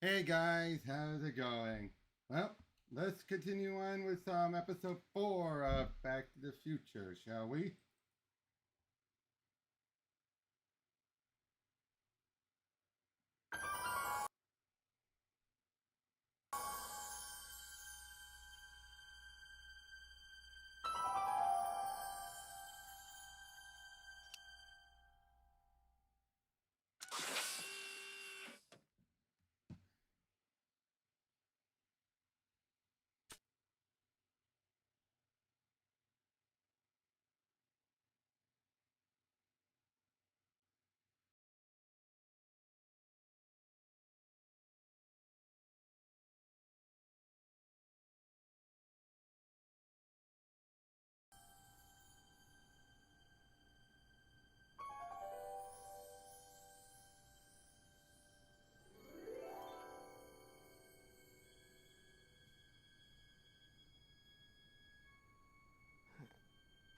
Hey guys, how's it going? Well, let's continue on with episode 4 of Back to the Future, shall we?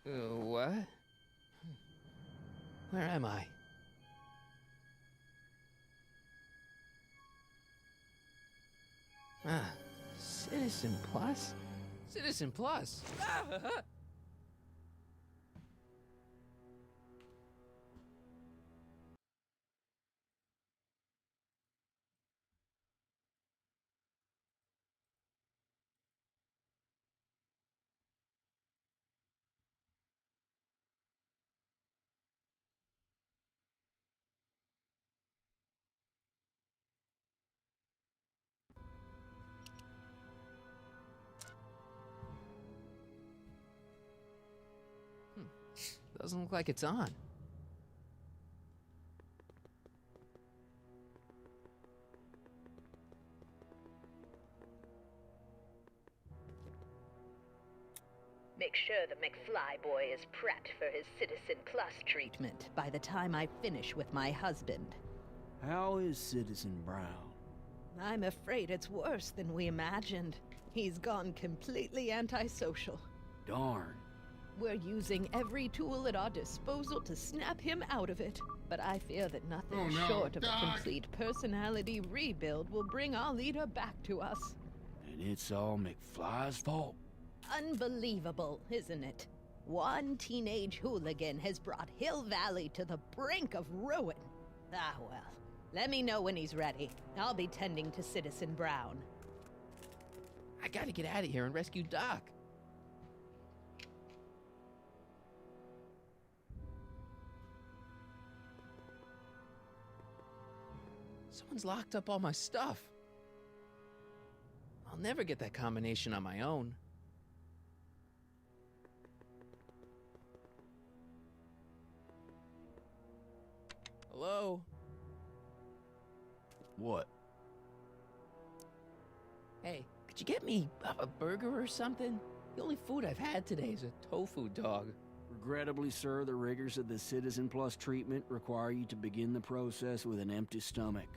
What? Where am I? Ah, Citizen Plus? Citizen Plus! Doesn't look like it's on. Make sure the McFly boy is prepped for his Citizen Plus treatment by the time I finish with my husband. How is Citizen Brown? I'm afraid it's worse than we imagined. He's gone completely antisocial. Darn. We're using every tool at our disposal to snap him out of it. But I fear that nothing Oh, no, short of Doc! a complete personality rebuild will bring our leader back to us. And it's all McFly's fault. Unbelievable, isn't it? One teenage hooligan has brought Hill Valley to the brink of ruin. Ah, well. Let me know when he's ready. I'll be tending to Citizen Brown. I gotta get out of here and rescue Doc. Someone's locked up all my stuff. I'll never get that combination on my own. Hello? What? Hey, could you get me a burger or something? The only food I've had today is a tofu dog. Regrettably, sir, the rigors of the Citizen Plus treatment require you to begin the process with an empty stomach.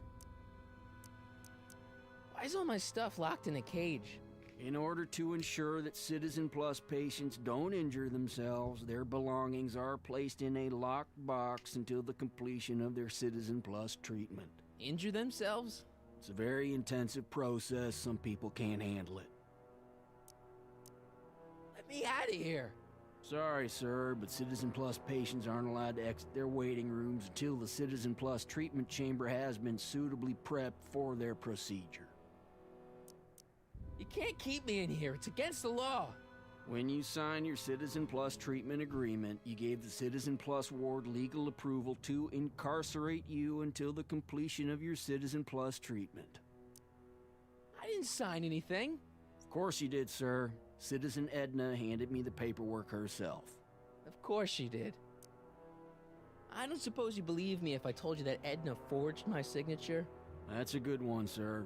Why is all my stuff locked in a cage? In order to ensure that Citizen Plus patients don't injure themselves, their belongings are placed in a locked box until the completion of their Citizen Plus treatment. Injure themselves? It's a very intensive process. Some people can't handle it. Let me out of here. Sorry, sir, but Citizen Plus patients aren't allowed to exit their waiting rooms until the Citizen Plus treatment chamber has been suitably prepped for their procedure. You can't keep me in here. It's against the law. When you sign your Citizen Plus treatment agreement, you gave the Citizen Plus ward legal approval to incarcerate you until the completion of your Citizen Plus treatment. I didn't sign anything. Of course you did, sir. Citizen Edna handed me the paperwork herself. Of course she did. I don't suppose you believe me if I told you that Edna forged my signature? That's a good one, sir.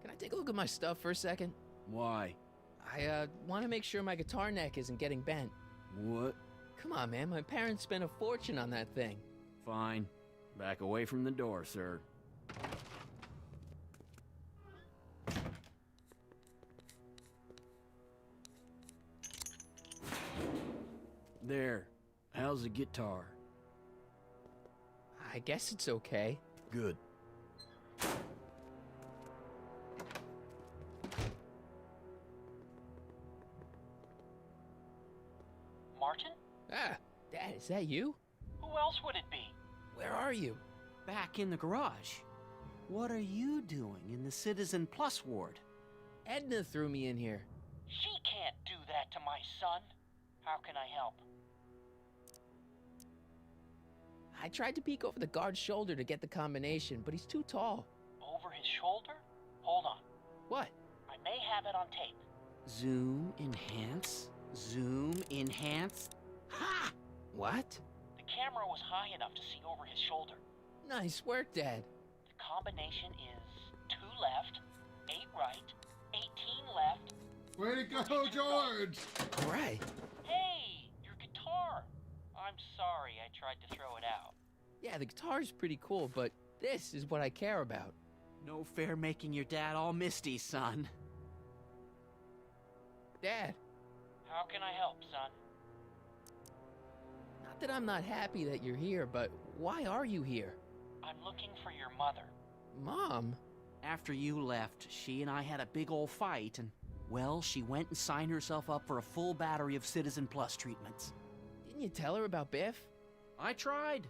Can I take a look at my stuff for a second? Why? I want to make sure my guitar neck isn't getting bent. What? Come on, man. My parents spent a fortune on that thing. Fine. Back away from the door, sir. There. How's the guitar? I guess it's okay. Good. Ah, Dad, is that you? Who else would it be? Where are you? Back in the garage. What are you doing in the Citizen Plus ward? Edna threw me in here. She can't do that to my son. How can I help? I tried to peek over the guard's shoulder to get the combination, but he's too tall. Over his shoulder? Hold on. What? I may have it on tape. Zoom, enhance, zoom, enhance. Ha! What? The camera was high enough to see over his shoulder. Nice work, Dad. The combination is 2 left, 8 right, 18 left. Way to go, George! All right. Hey, your guitar! I'm sorry I tried to throw it out. Yeah, the guitar's pretty cool, but this is what I care about. No fair making your dad all misty, son. Dad, How can I help, son? not that I'm not happy that you're here, but why are you here? I'm looking for your mother. Mom? After you left, she and I had a big old fight, and, well, she went and signed herself up for a full battery of Citizen Plus treatments. Didn't you tell her about Biff? I tried.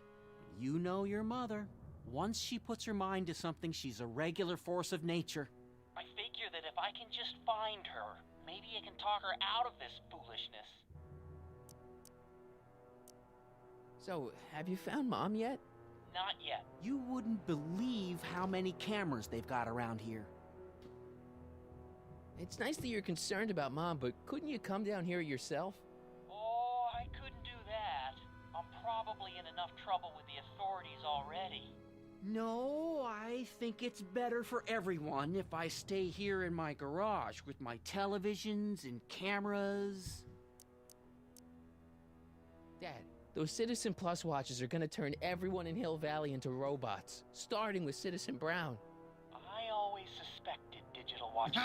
You know your mother. Once she puts her mind to something, she's a regular force of nature. I figure that if I can just find her, maybe I can talk her out of this foolishness. So, have you found Mom yet? Not yet. You wouldn't believe how many cameras they've got around here. It's nice that you're concerned about Mom, but couldn't you come down here yourself? Oh, I couldn't do that. I'm probably in enough trouble with the authorities already. No, I think it's better for everyone if I stay here in my garage with my televisions and cameras. Dad, those Citizen Plus watches are gonna turn everyone in Hill Valley into robots, starting with Citizen Brown. I always suspected digital watches.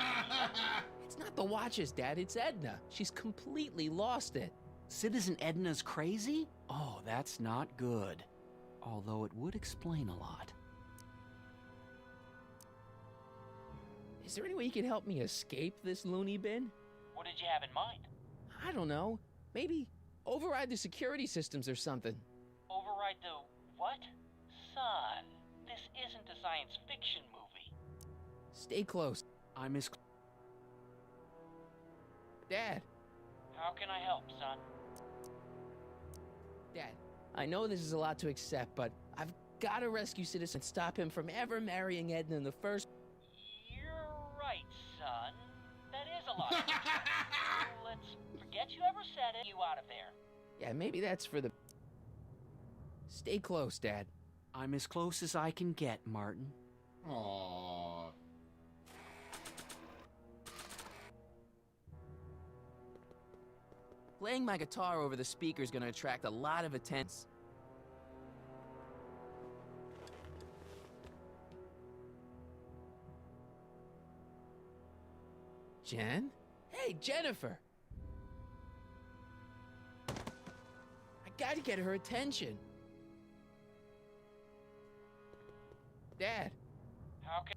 It's not the watches, Dad, it's Edna. She's completely lost it. Citizen Edna's crazy? Oh, that's not good. Although it would explain a lot. Is there any way you can help me escape this loony bin? What did you have in mind? I don't know. Maybe override the security systems or something. Override the what? Son, this isn't a science fiction movie. Stay close. I miss. Dad, How can I help, son? Dad, I know this is a lot to accept, but I've got to rescue Citizen and stop him from ever marrying Edna in the first... You're right, son. That is a lot. Let's forget you ever said it. You out of there. Yeah, maybe that's for the... Stay close, Dad. I'm as close as I can get, Martin. Aww. Playing my guitar over the speaker is gonna attract a lot of attention. Jen? Hey, Jennifer! I gotta get her attention. Dad, How can...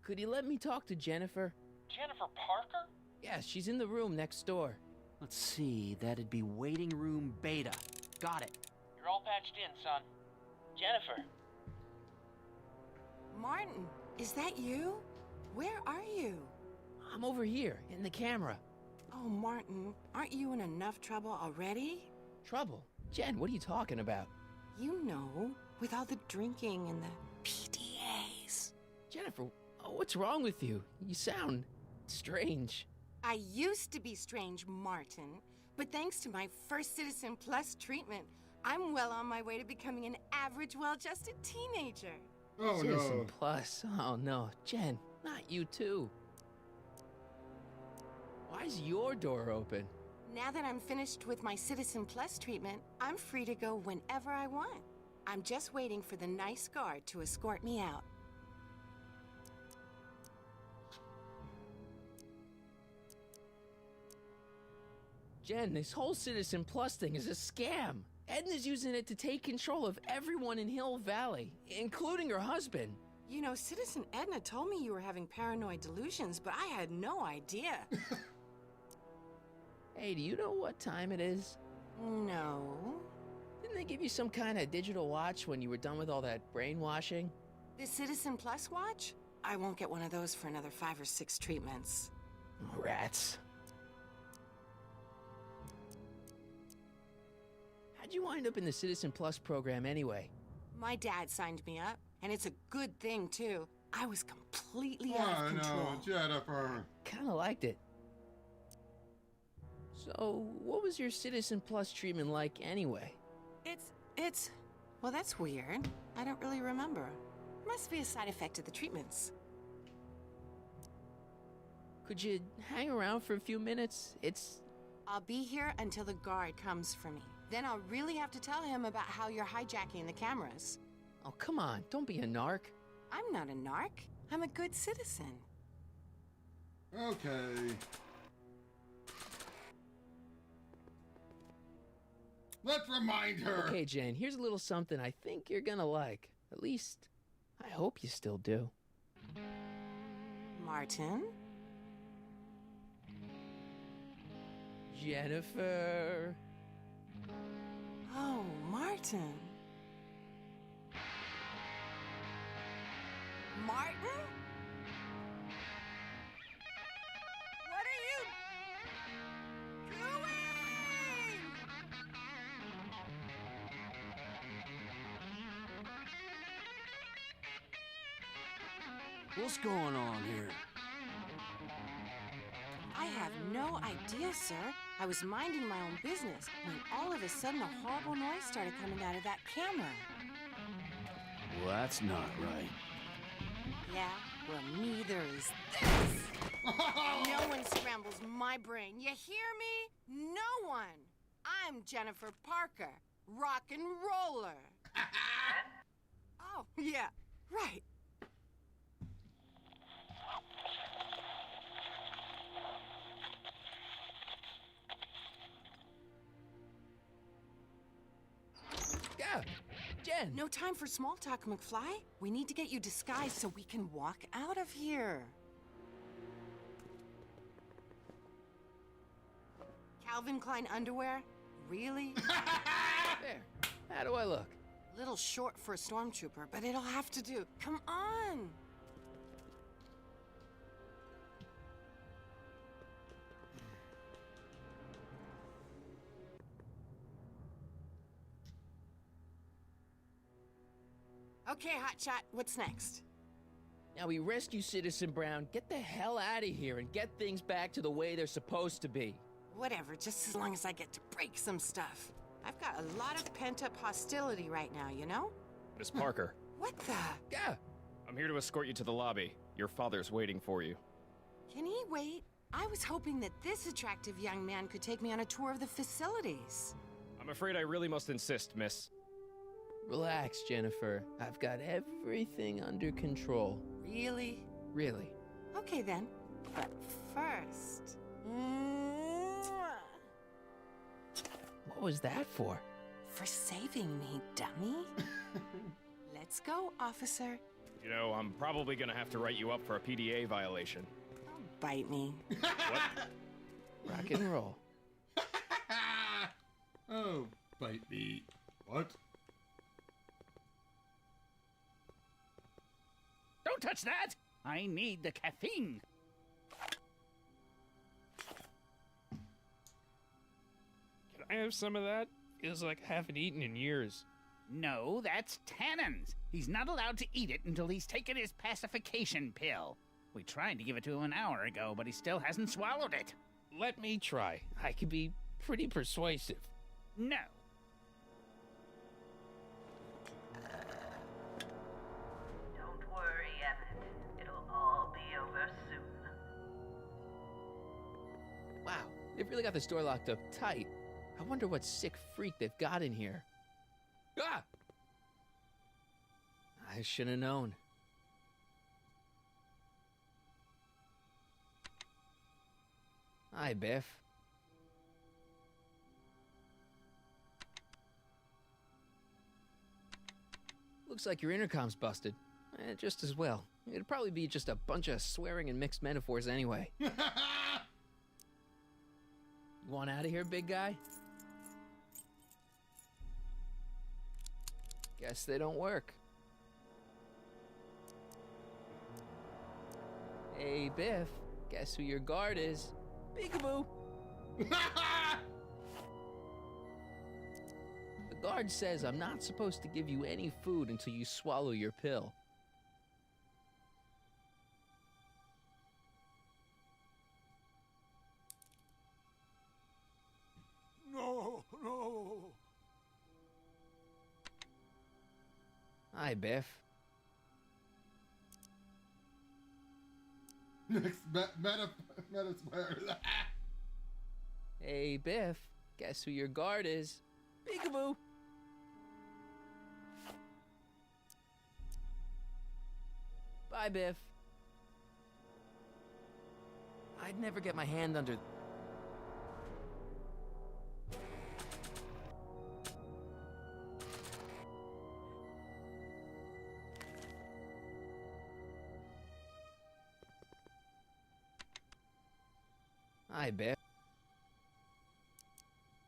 could you let me talk to Jennifer? Jennifer Parker? Yeah, she's in the room next door. Let's see, that'd be waiting room beta. Got it. You're all patched in, son. Jennifer. Martin, is that you? Where are you? I'm over here, in the camera. Oh, Martin, aren't you in enough trouble already? Trouble? Jen, what are you talking about? You know, with all the drinking and the PDAs. Jennifer, what's wrong with you? You sound strange. I used to be strange, Martin, but thanks to my first Citizen Plus treatment, I'm well on my way to becoming an average, well-adjusted teenager. Oh Citizen no. Plus. Oh no. Jen, not you too. Why's your door open? Now that I'm finished with my Citizen Plus treatment, I'm free to go whenever I want. I'm just waiting for the nice guard to escort me out. Jen, this whole Citizen Plus thing is a scam. Edna's using it to take control of everyone in Hill Valley, including her husband. You know, Citizen Edna told me you were having paranoid delusions, but I had no idea. Hey, do you know what time it is? No. Didn't they give you some kind of digital watch when you were done with all that brainwashing? The Citizen Plus watch? I won't get one of those for another 5 or 6 treatments. Rats. How'd you wind up in the Citizen Plus program anyway? My dad signed me up, and it's a good thing, too. I was completely out Oh of control. no, Jennifer. Kinda liked it. So, what was your Citizen Plus treatment like anyway? Well, that's weird. I don't really remember. Must be a side effect of the treatments. Could you hang around for a few minutes? I'll be here until the guard comes for me. Then I'll really have to tell him about how you're hijacking the cameras. Oh, come on, don't be a narc. I'm not a narc. I'm a good citizen. Okay. Let's remind her. Okay, Jen, here's a little something I think you're gonna like. At least, I hope you still do. Martin? Jennifer. Oh, Martin. Martin? What are you doing? What's going on here? I have no idea, sir. I was minding my own business when all of a sudden a horrible noise started coming out of that camera. Well, that's not right. Yeah, well, neither is this. No one scrambles my brain. You hear me? No one. I'm Jennifer Parker, rock and roller. Oh, yeah, right. Yeah, Jen. No time for small talk, McFly. We need to get you disguised so we can walk out of here. Calvin Klein underwear? Really? There. How do I look? Little short for a stormtrooper, but it'll have to do. Come on! Okay, Hotshot, what's next? Now we rescue Citizen Brown, get the hell out of here, and get things back to the way they're supposed to be. Whatever, just as long as I get to break some stuff. I've got a lot of pent-up hostility right now, you know? Miss Parker, What the? Yeah. I'm here to escort you to the lobby. Your father's waiting for you. Can he wait? I was hoping that this attractive young man could take me on a tour of the facilities. I'm afraid I really must insist, miss. Relax, Jennifer. I've got everything under control. Really? Really. Okay then. But first... What was that for? For saving me, dummy. Let's go, officer. You know, I'm probably gonna have to write you up for a PDA violation. Don't bite me. What? Rock and roll. Oh, bite me. What? Don't touch that! I need the caffeine. Can I have some of that? Feels like I haven't eaten in years. No, that's Tannen's. He's not allowed to eat it until he's taken his pacification pill. We tried to give it to him an hour ago, but he still hasn't swallowed it. Let me try. I can be pretty persuasive. No. Don't worry, Emmett. It'll all be over soon. Wow, they've really got the store locked up tight. I wonder what sick freak they've got in here. Ah! I should have known. Hi, Biff. Looks like your intercom's busted. Just as well. It'd probably be just a bunch of swearing and mixed metaphors anyway. You want out of here, big guy? Guess they don't work. Hey, Biff, guess who your guard is? Peekaboo! The guard says I'm not supposed to give you any food until you swallow your pill. No. Hi, Biff. Next meta swear. Hey, Biff, guess who your guard is? Peekaboo! Bye, Biff. I'd never get my hand under... Hi, Biff.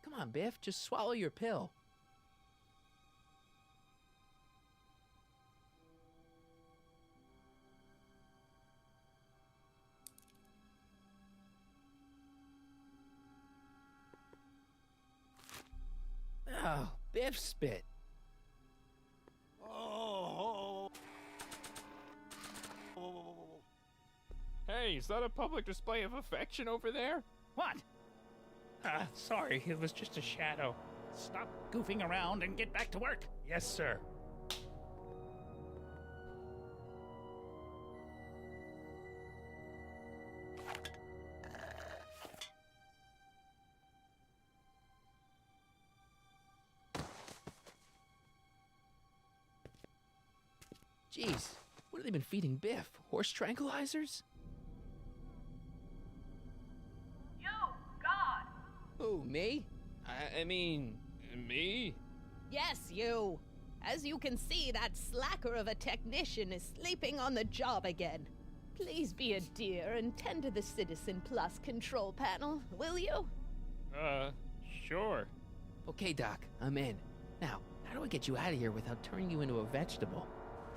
Come on, Biff, just swallow your pill. Oh, Biff spit. Oh. Hey, is that a public display of affection over there? What? Sorry, it was just a shadow. Stop goofing around and get back to work. Yes, sir. Jeez, what have they been feeding Biff? Horse tranquilizers? You, God! Who, me? I mean, me? Yes, you. As you can see, that slacker of a technician is sleeping on the job again. Please be a dear and tend to the Citizen Plus control panel, will you? Sure. Okay, Doc, I'm in. Now, how do I get you out of here without turning you into a vegetable?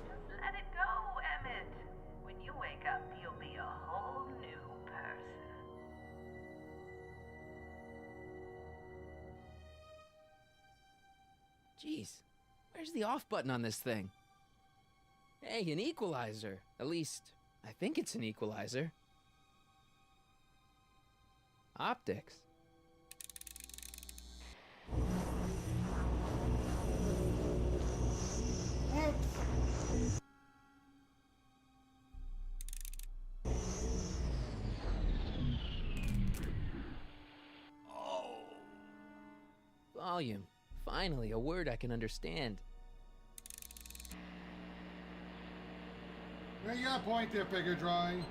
Just let it go, Emmett. When you wake up, you'll be a whole new person. Jeez, where's the off button on this thing? Hey, an equalizer. At least, I think it's an equalizer. Optics. Volume. Finally, a word I can understand. Yeah, you got a point there, figure drawing.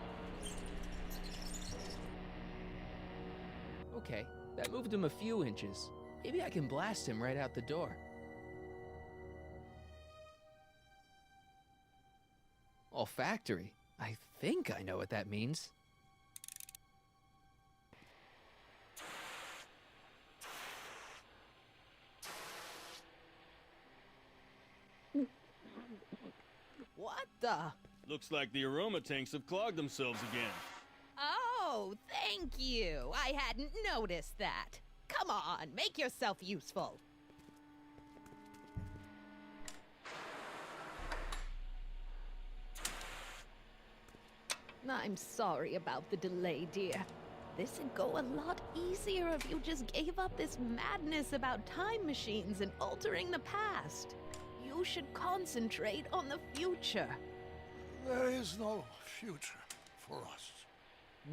Okay, that moved him a few inches. Maybe I can blast him right out the door. Olfactory. I think I know what that means. What the? Looks like the aroma tanks have clogged themselves again. Oh, thank you. I hadn't noticed that. Come on, make yourself useful. I'm sorry about the delay, dear. This'd go a lot easier if you just gave up this madness about time machines and altering the past. You should concentrate on the future. There is no future for us.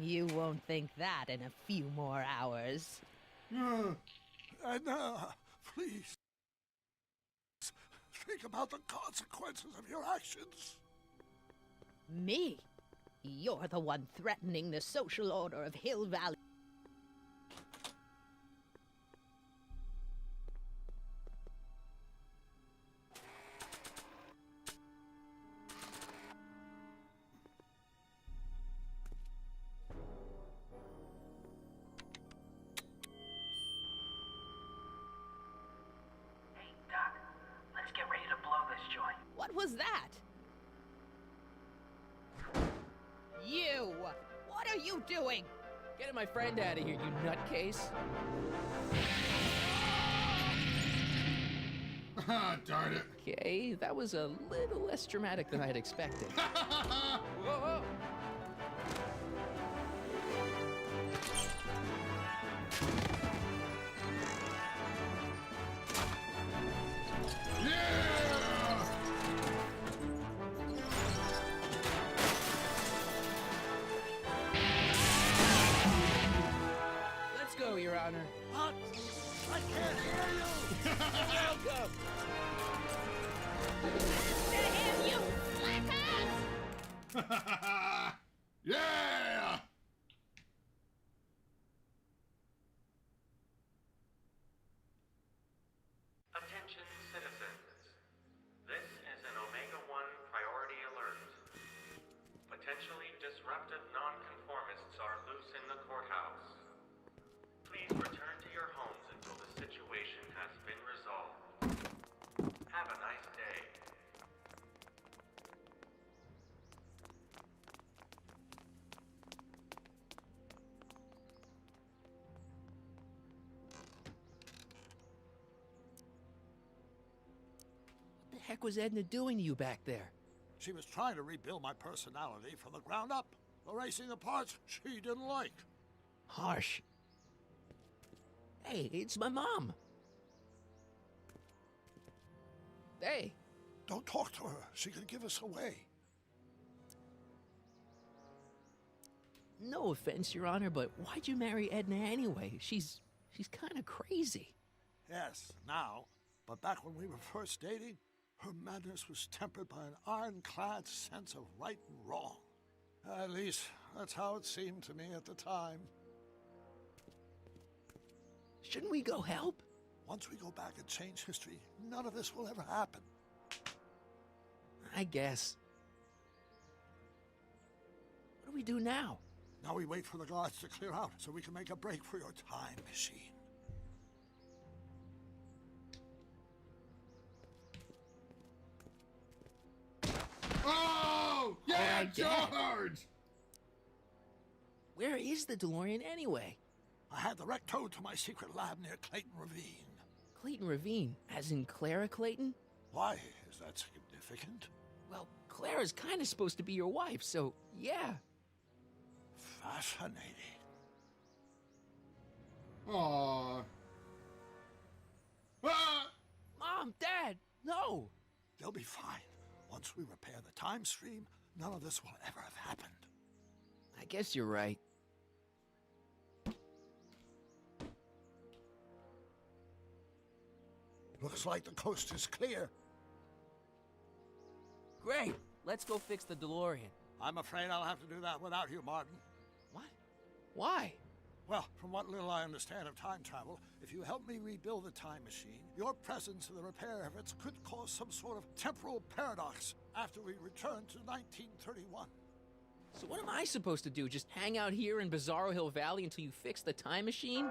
You won't think that in a few more hours. Edna, please. Think about the consequences of your actions. Me? You're the one threatening the social order of Hill Valley. Hey, Doc, let's get ready to blow You! What are you doing? Getting my friend out of here, you nutcase. Darn it. Okay, that was a little less dramatic than I had expected. Whoa, whoa. Yeah! Let's go, Your Honor. What? I can't hear you! Welcome. Yeah! Attention citizens. This is an Omega-1 priority alert. Potentially disruptive nonconformists are loose in the courthouse. Please return to your homes until the situation has been resolved. Have a nice day. What the heck was Edna doing to you back there? She was trying to rebuild my personality from the ground up, erasing the parts she didn't like. Harsh. Hey, it's my mom. Hey. Don't talk to her. She could give us away. No offense, Your Honor, but why'd you marry Edna anyway? She's kind of crazy. Yes, now. But back when we were first dating, her madness was tempered by an ironclad sense of right and wrong. At least, that's how it seemed to me at the time. Shouldn't we go help? Once we go back and change history, none of this will ever happen. I guess. What do we do now? Now we wait for the guards to clear out so we can make a break for your time machine. Oh! Yeah, All right, Dad. George! Where is the DeLorean anyway? I had the wreck towed to my secret lab near Clayton Ravine. Clayton Ravine, as in Clara Clayton? Why is that significant? Well, Clara's kind of supposed to be your wife, so yeah. Fascinating. Aww. Ah! Mom, Dad, no! They'll be fine. Once we repair the time stream, none of this will ever have happened. I guess you're right. Looks like the coast is clear. Great, let's go fix the DeLorean. I'm afraid I'll have to do that without you, Martin. What? Why? Well, from what little I understand of time travel, if you help me rebuild the time machine, your presence in the repair efforts could cause some sort of temporal paradox after we return to 1931. So what am I supposed to do? Just hang out here in Bizarro Hill Valley until you fix the time machine?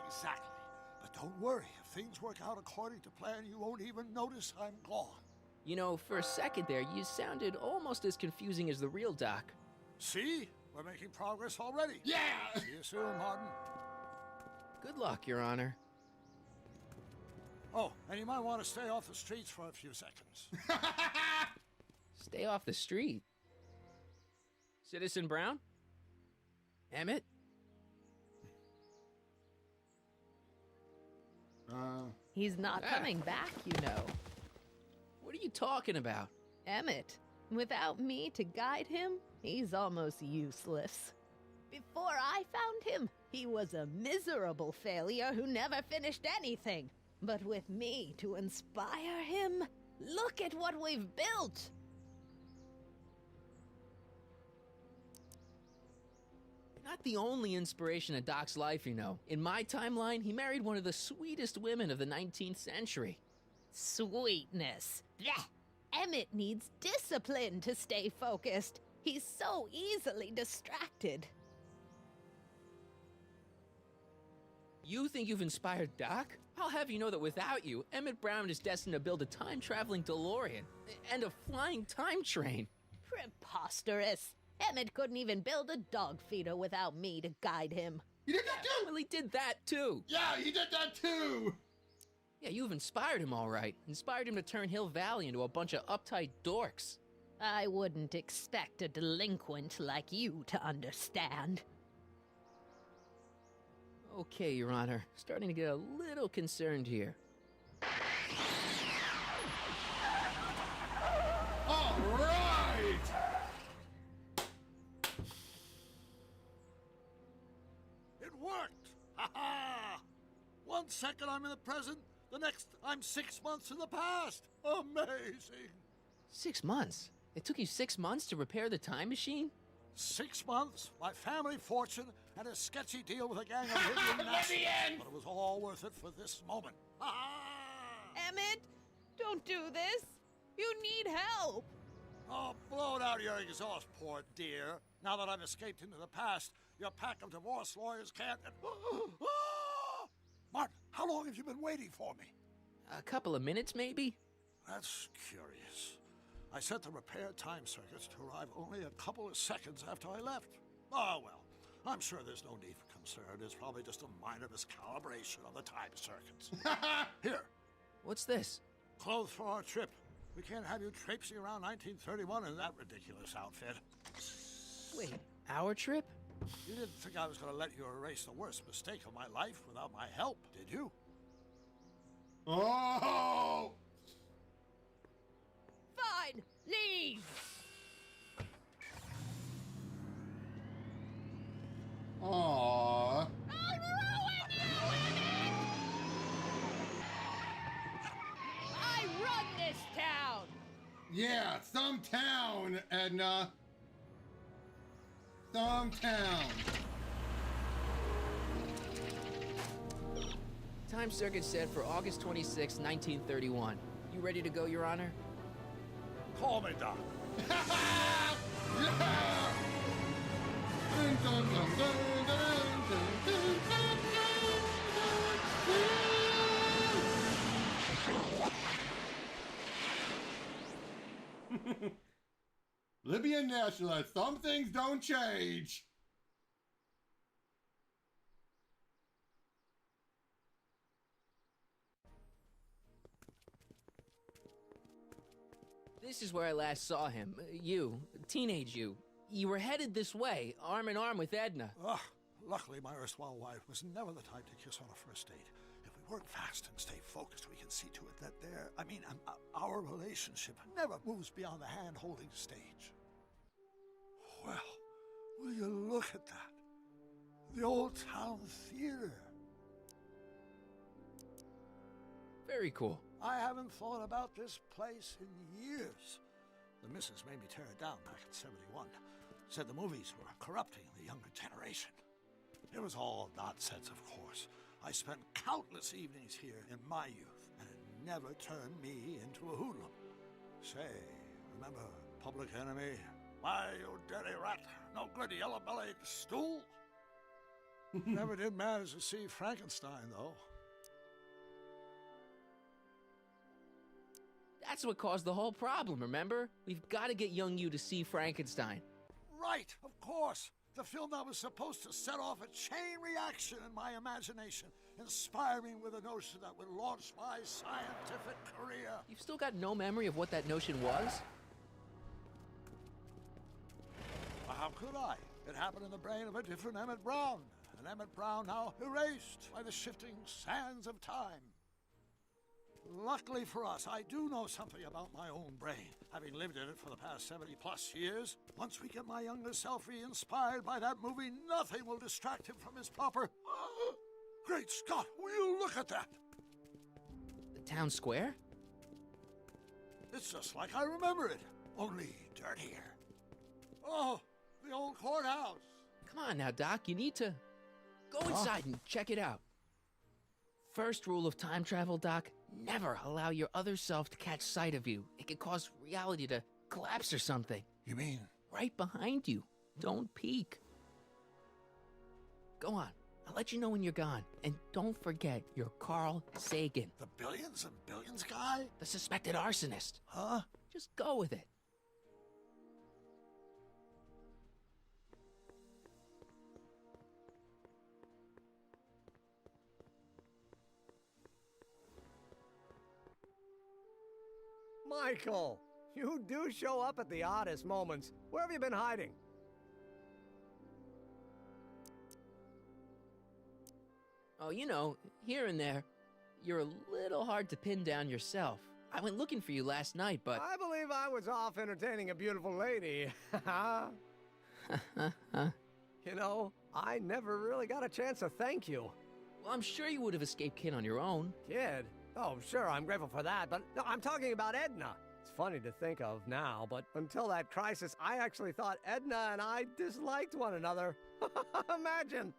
Exactly. But don't worry, if things work out according to plan, you won't even notice I'm gone. You know, for a second there, you sounded almost as confusing as the real Doc. See? We're making progress already. Yeah! See you soon, Martin. Good luck, Your Honor. Oh, and you might want to stay off the streets for a few seconds. Stay off the street. Citizen Brown? Emmett? He's not coming back, you know. What are you talking about? Emmett, without me to guide him, he's almost useless. Before I found him, he was a miserable failure who never finished anything. But with me to inspire him, look at what we've built! You're not the only inspiration in Doc's life, you know. In my timeline, he married one of the sweetest women of the 19th century. Sweetness. Blech. Emmett needs discipline to stay focused. He's so easily distracted. You think you've inspired Doc? I'll have you know that without you, Emmett Brown is destined to build a time-traveling DeLorean and a flying time train. Preposterous. Emmett couldn't even build a dog feeder without me to guide him. You did that too? Well, he did that too. Yeah, he did that too! Yeah, you've inspired him all right. Inspired him to turn Hill Valley into a bunch of uptight dorks. I wouldn't expect a delinquent like you to understand. Okay, Your Honor. Starting to get a little concerned here. All right! It worked! Ha ha! 1 second I'm in the present, the next I'm 6 months in the past. Amazing! 6 months? It took you 6 months to repair the time machine? 6 months, my family fortune, and a sketchy deal with a gang of hideous Nazis. But it was all worth it for this moment. Ha ha! Emmett, don't do this. You need help. Oh, blow it out of your exhaust, poor dear. Now that I've escaped into the past, your pack of divorce lawyers can't... Martin, how long have you been waiting for me? A couple of minutes, maybe? That's curious. I set the repair time circuits to arrive only a couple of seconds after I left. Oh, well, I'm sure there's no need for concern. It's probably just a minor miscalibration of the time circuits. Here. What's this? Clothes for our trip. We can't have you traipsing around 1931 in that ridiculous outfit. Wait, our trip? You didn't think I was going to let you erase the worst mistake of my life without my help, did you? Oh! Fine, leave. Aww. I'll ruin you, Emmett! I run this town. Yeah, some town, Edna. Some town. Time circuit set for August 26, 1931. You ready to go, Your Honor? Call me, Doc. Yeah! Dun, dun, dun, dun, dun, dun, dun, dun. Libyan nationalists, some things don't change. This is where I last saw him. You, teenage you. You were headed this way, arm in arm with Edna. Luckily, my erstwhile wife was never the type to kiss on a first date. If we work fast and stay focused, we can see to it that our relationship never moves beyond the hand-holding stage. Well, will you look at that? The old town theater. Very cool. I haven't thought about this place in years. The missus made me tear it down back in '71. Said the movies were corrupting the younger generation. It was all nonsense, of course. I spent countless evenings here in my youth, and it never turned me into a hoodlum. Say, remember Public Enemy? Why, you dirty rat, no good yellow-bellied stool? Never did manage to see Frankenstein, though. That's what caused the whole problem, remember? We've got to get young you to see Frankenstein. Right, of course. The film that was supposed to set off a chain reaction in my imagination, inspiring with a notion that would launch my scientific career. You've still got no memory of what that notion was? How could I? It happened in the brain of a different Emmett Brown. An Emmett Brown now erased by the shifting sands of time. Luckily for us, I do know something about my own brain, having lived in it for the past 70+ years. Once we get my younger self re-inspired by that movie, nothing will distract him from his proper... Great Scott, will you look at that? The town square? It's just like I remember it, only dirtier. Oh, the old courthouse. Come on now, Doc, you need to... Go inside and check it out. First rule of time travel, Doc, never allow your other self to catch sight of you. It could cause reality to collapse or something. You mean? Right behind you. Don't peek. Go on. I'll let you know when you're gone. And don't forget, you're Carl Sagan. The billions and billions guy? The suspected arsonist. Huh? Just go with it. Michael! You do show up at the oddest moments. Where have you been hiding? Oh, you know, here and there. You're a little hard to pin down yourself. I went looking for you last night, but... I believe I was off entertaining a beautiful lady. You know, I never really got a chance to thank you. Well, I'm sure you would have escaped Kid on your own. Kid? Oh, sure, I'm grateful for that, but no, I'm talking about Edna. It's funny to think of now, but until that crisis, I actually thought Edna and I disliked one another. Imagine!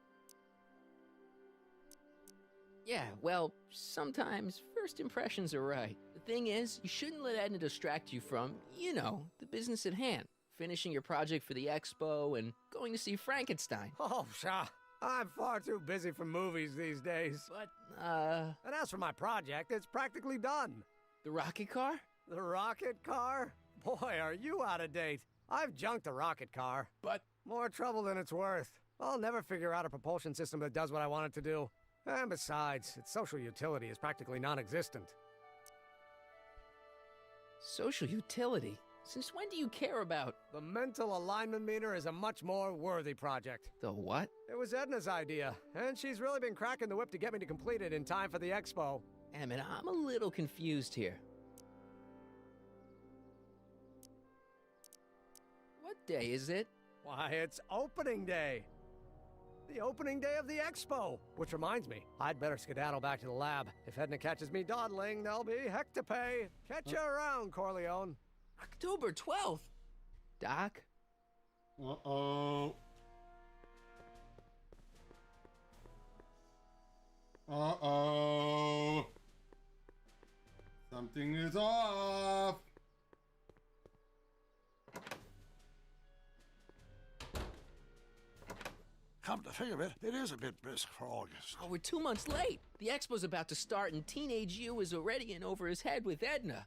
Yeah, well, sometimes first impressions are right. The thing is, you shouldn't let Edna distract you from, you know, the business at hand. Finishing your project for the expo and going to see Frankenstein. Oh, pshaw. I'm far too busy for movies these days. But, And as for my project, it's practically done. The rocket car? The rocket car? Boy, are you out of date. I've junked the rocket car. But... More trouble than it's worth. I'll never figure out a propulsion system that does what I want it to do. And besides, its social utility is practically non-existent. Social utility? Since when do you care about... The mental alignment meter is a much more worthy project. The what? It was Edna's idea, and she's really been cracking the whip to get me to complete it in time for the expo. Emmett, I'm a little confused here. What day is it? Why, it's opening day. The opening day of the expo. Which reminds me, I'd better skedaddle back to the lab. If Edna catches me dawdling, there'll be heck to pay. Catch you around, Corleone. October 12th. Doc? Uh-oh. Uh-oh. Something is off. Come to think of it, it is a bit brisk for August. Oh, we're 2 months late. The expo's about to start and teenage you is already in over his head with Edna.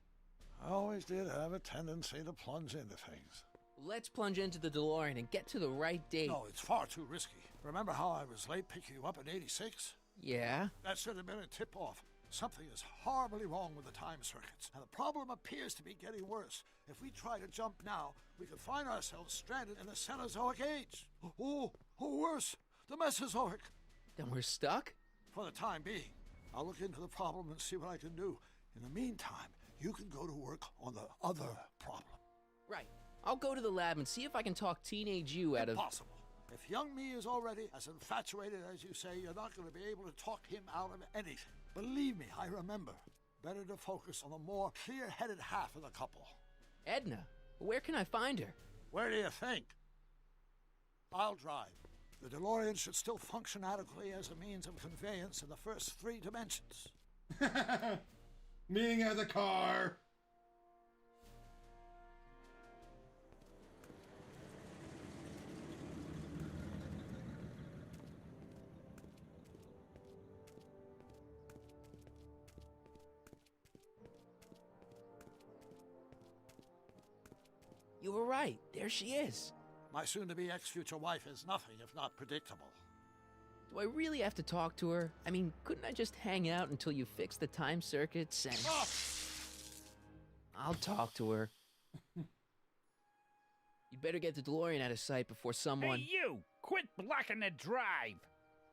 I always did have a tendency to plunge into things. Let's plunge into the DeLorean and get to the right date. No, it's far too risky. Remember how I was late picking you up in '86? Yeah? That should have been a tip-off. Something is horribly wrong with the time circuits, and the problem appears to be getting worse. If we try to jump now, we could find ourselves stranded in the Cenozoic age. Or worse, the Mesozoic. Then we're stuck? For the time being. I'll look into the problem and see what I can do. In the meantime, you can go to work on the other problem. Right. I'll go to the lab and see if I can talk teenage you out of... Impossible. If young me is already as infatuated as you say, you're not going to be able to talk him out of anything. Believe me, I remember. Better to focus on the more clear-headed half of the couple. Edna? Where can I find her? Where do you think? I'll drive. The DeLorean should still function adequately as a means of conveyance in the first 3 dimensions. Meaning as a car. You were right. There she is. My soon-to-be ex-future wife is nothing if not predictable. Do I really have to talk to her? I mean, couldn't I just hang out until you fix the time circuits and... Oh! I'll talk to her. You better get the DeLorean out of sight before someone... Hey, you! Quit blocking the drive!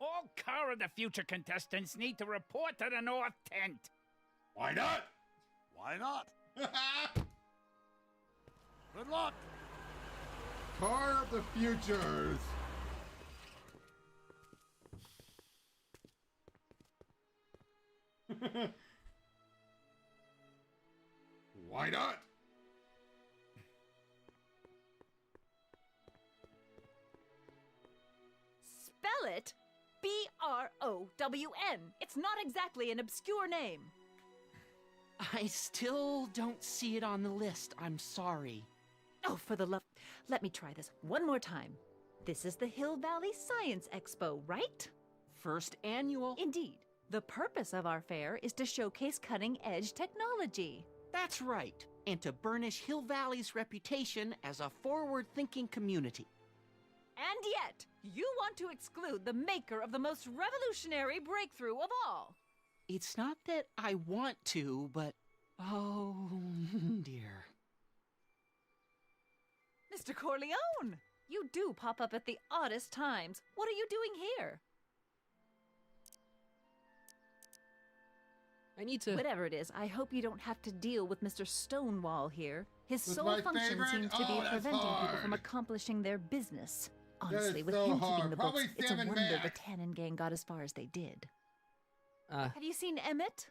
All Car of the Future contestants need to report to the North Tent. Why not? Why not? Good luck! Car of the Futures. Why not? Spell it B-R-O-W-N. It's not exactly an obscure name. I still don't see it on the list. I'm sorry. Oh, for the love... Let me try this one more time. This is the Hill Valley Science Expo, right? First annual? Indeed. The purpose of our fair is to showcase cutting-edge technology. That's right. And to burnish Hill Valley's reputation as a forward-thinking community. And yet, you want to exclude the maker of the most revolutionary breakthrough of all. It's not that I want to, but Oh, dear. Mr. Corleone! You do pop up at the oddest times. What are you doing here? I need to... Whatever it is, I hope you don't have to deal with Mr. Stonewall here. His With sole my function favorite? seems to be Oh, that's preventing people hard. from accomplishing their business. That Honestly, is with so him hard. keeping the Probably books, it's a Sam and wonder the Max. Tannen gang got as far as they did. Have you seen Emmett?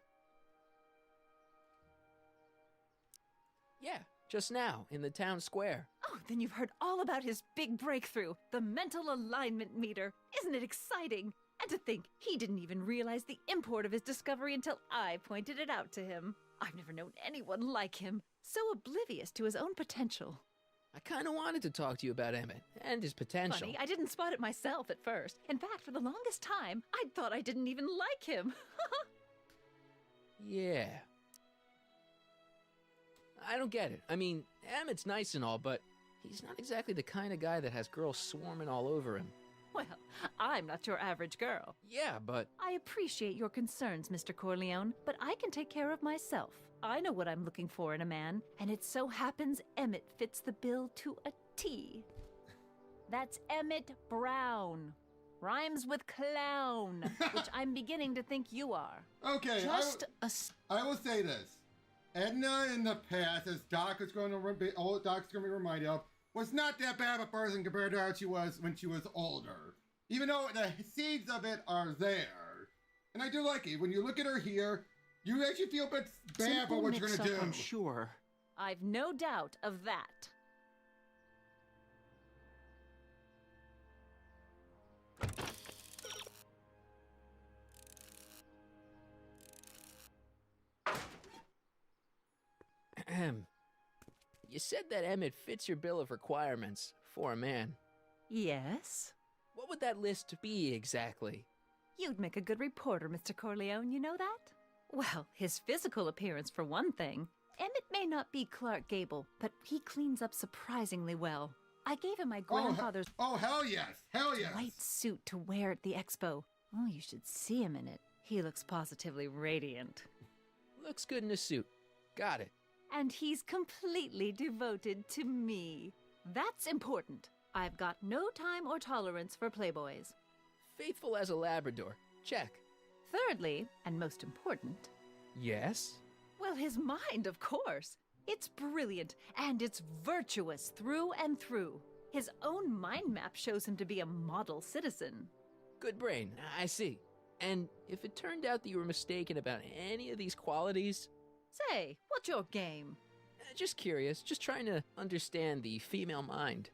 Yeah, just now, in the town square. Oh, then you've heard all about his big breakthrough, the mental alignment meter. Isn't it exciting? And to think, he didn't even realize the import of his discovery until I pointed it out to him. I've never known anyone like him, so oblivious to his own potential. I kind of wanted to talk to you about Emmett and his potential. Funny, I didn't spot it myself at first. In fact, for the longest time, I thought I didn't even like him. Yeah. I don't get it. I mean, Emmett's nice and all, but he's not exactly the kind of guy that has girls swarming all over him. Well, I'm not your average girl. Yeah, but... I appreciate your concerns, Mr. Corleone, but I can take care of myself. I know what I'm looking for in a man, and it so happens Emmett fits the bill to a T. That's Emmett Brown. Rhymes with clown, which I'm beginning to think you are. Okay, Just I will say this. Edna in the past, as Doc's going to be reminded of, was not that bad of a person compared to how she was when she was older. Even though the seeds of it are there. And I do like it. When you look at her here, you actually feel a bit bad for what you're going to do. I'm sure. I've no doubt of that. Ahem. You said that Emmett fits your bill of requirements for a man. Yes? What would that list be exactly? You'd make a good reporter, Mr. Corleone, you know that? Well, his physical appearance for one thing. Emmett may not be Clark Gable, but he cleans up surprisingly well. I gave him my grandfather's hell yes! Hell yes! white suit to wear at the expo. Oh, you should see him in it. He looks positively radiant. Looks good in a suit. Got it. And he's completely devoted to me. That's important. I've got no time or tolerance for playboys. Faithful as a Labrador. Check. Thirdly, and most important... Yes? Well, his mind, of course. It's brilliant, and it's virtuous through and through. His own mind map shows him to be a model citizen. Good brain, I see. And if it turned out that you were mistaken about any of these qualities... Say, what's your game? Just curious, just trying to understand the female mind.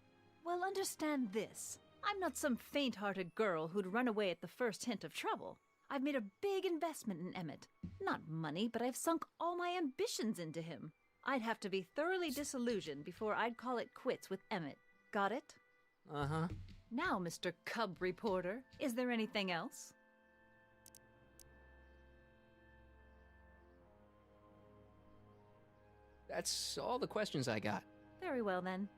Well, understand this. I'm not some faint-hearted girl who'd run away at the first hint of trouble. I've made a big investment in Emmett. Not money, but I've sunk all my ambitions into him. I'd have to be thoroughly disillusioned before I'd call it quits with Emmett. Got it? Uh-huh. Now, Mr. Cub Reporter, is there anything else? That's all the questions I got. Very well, then.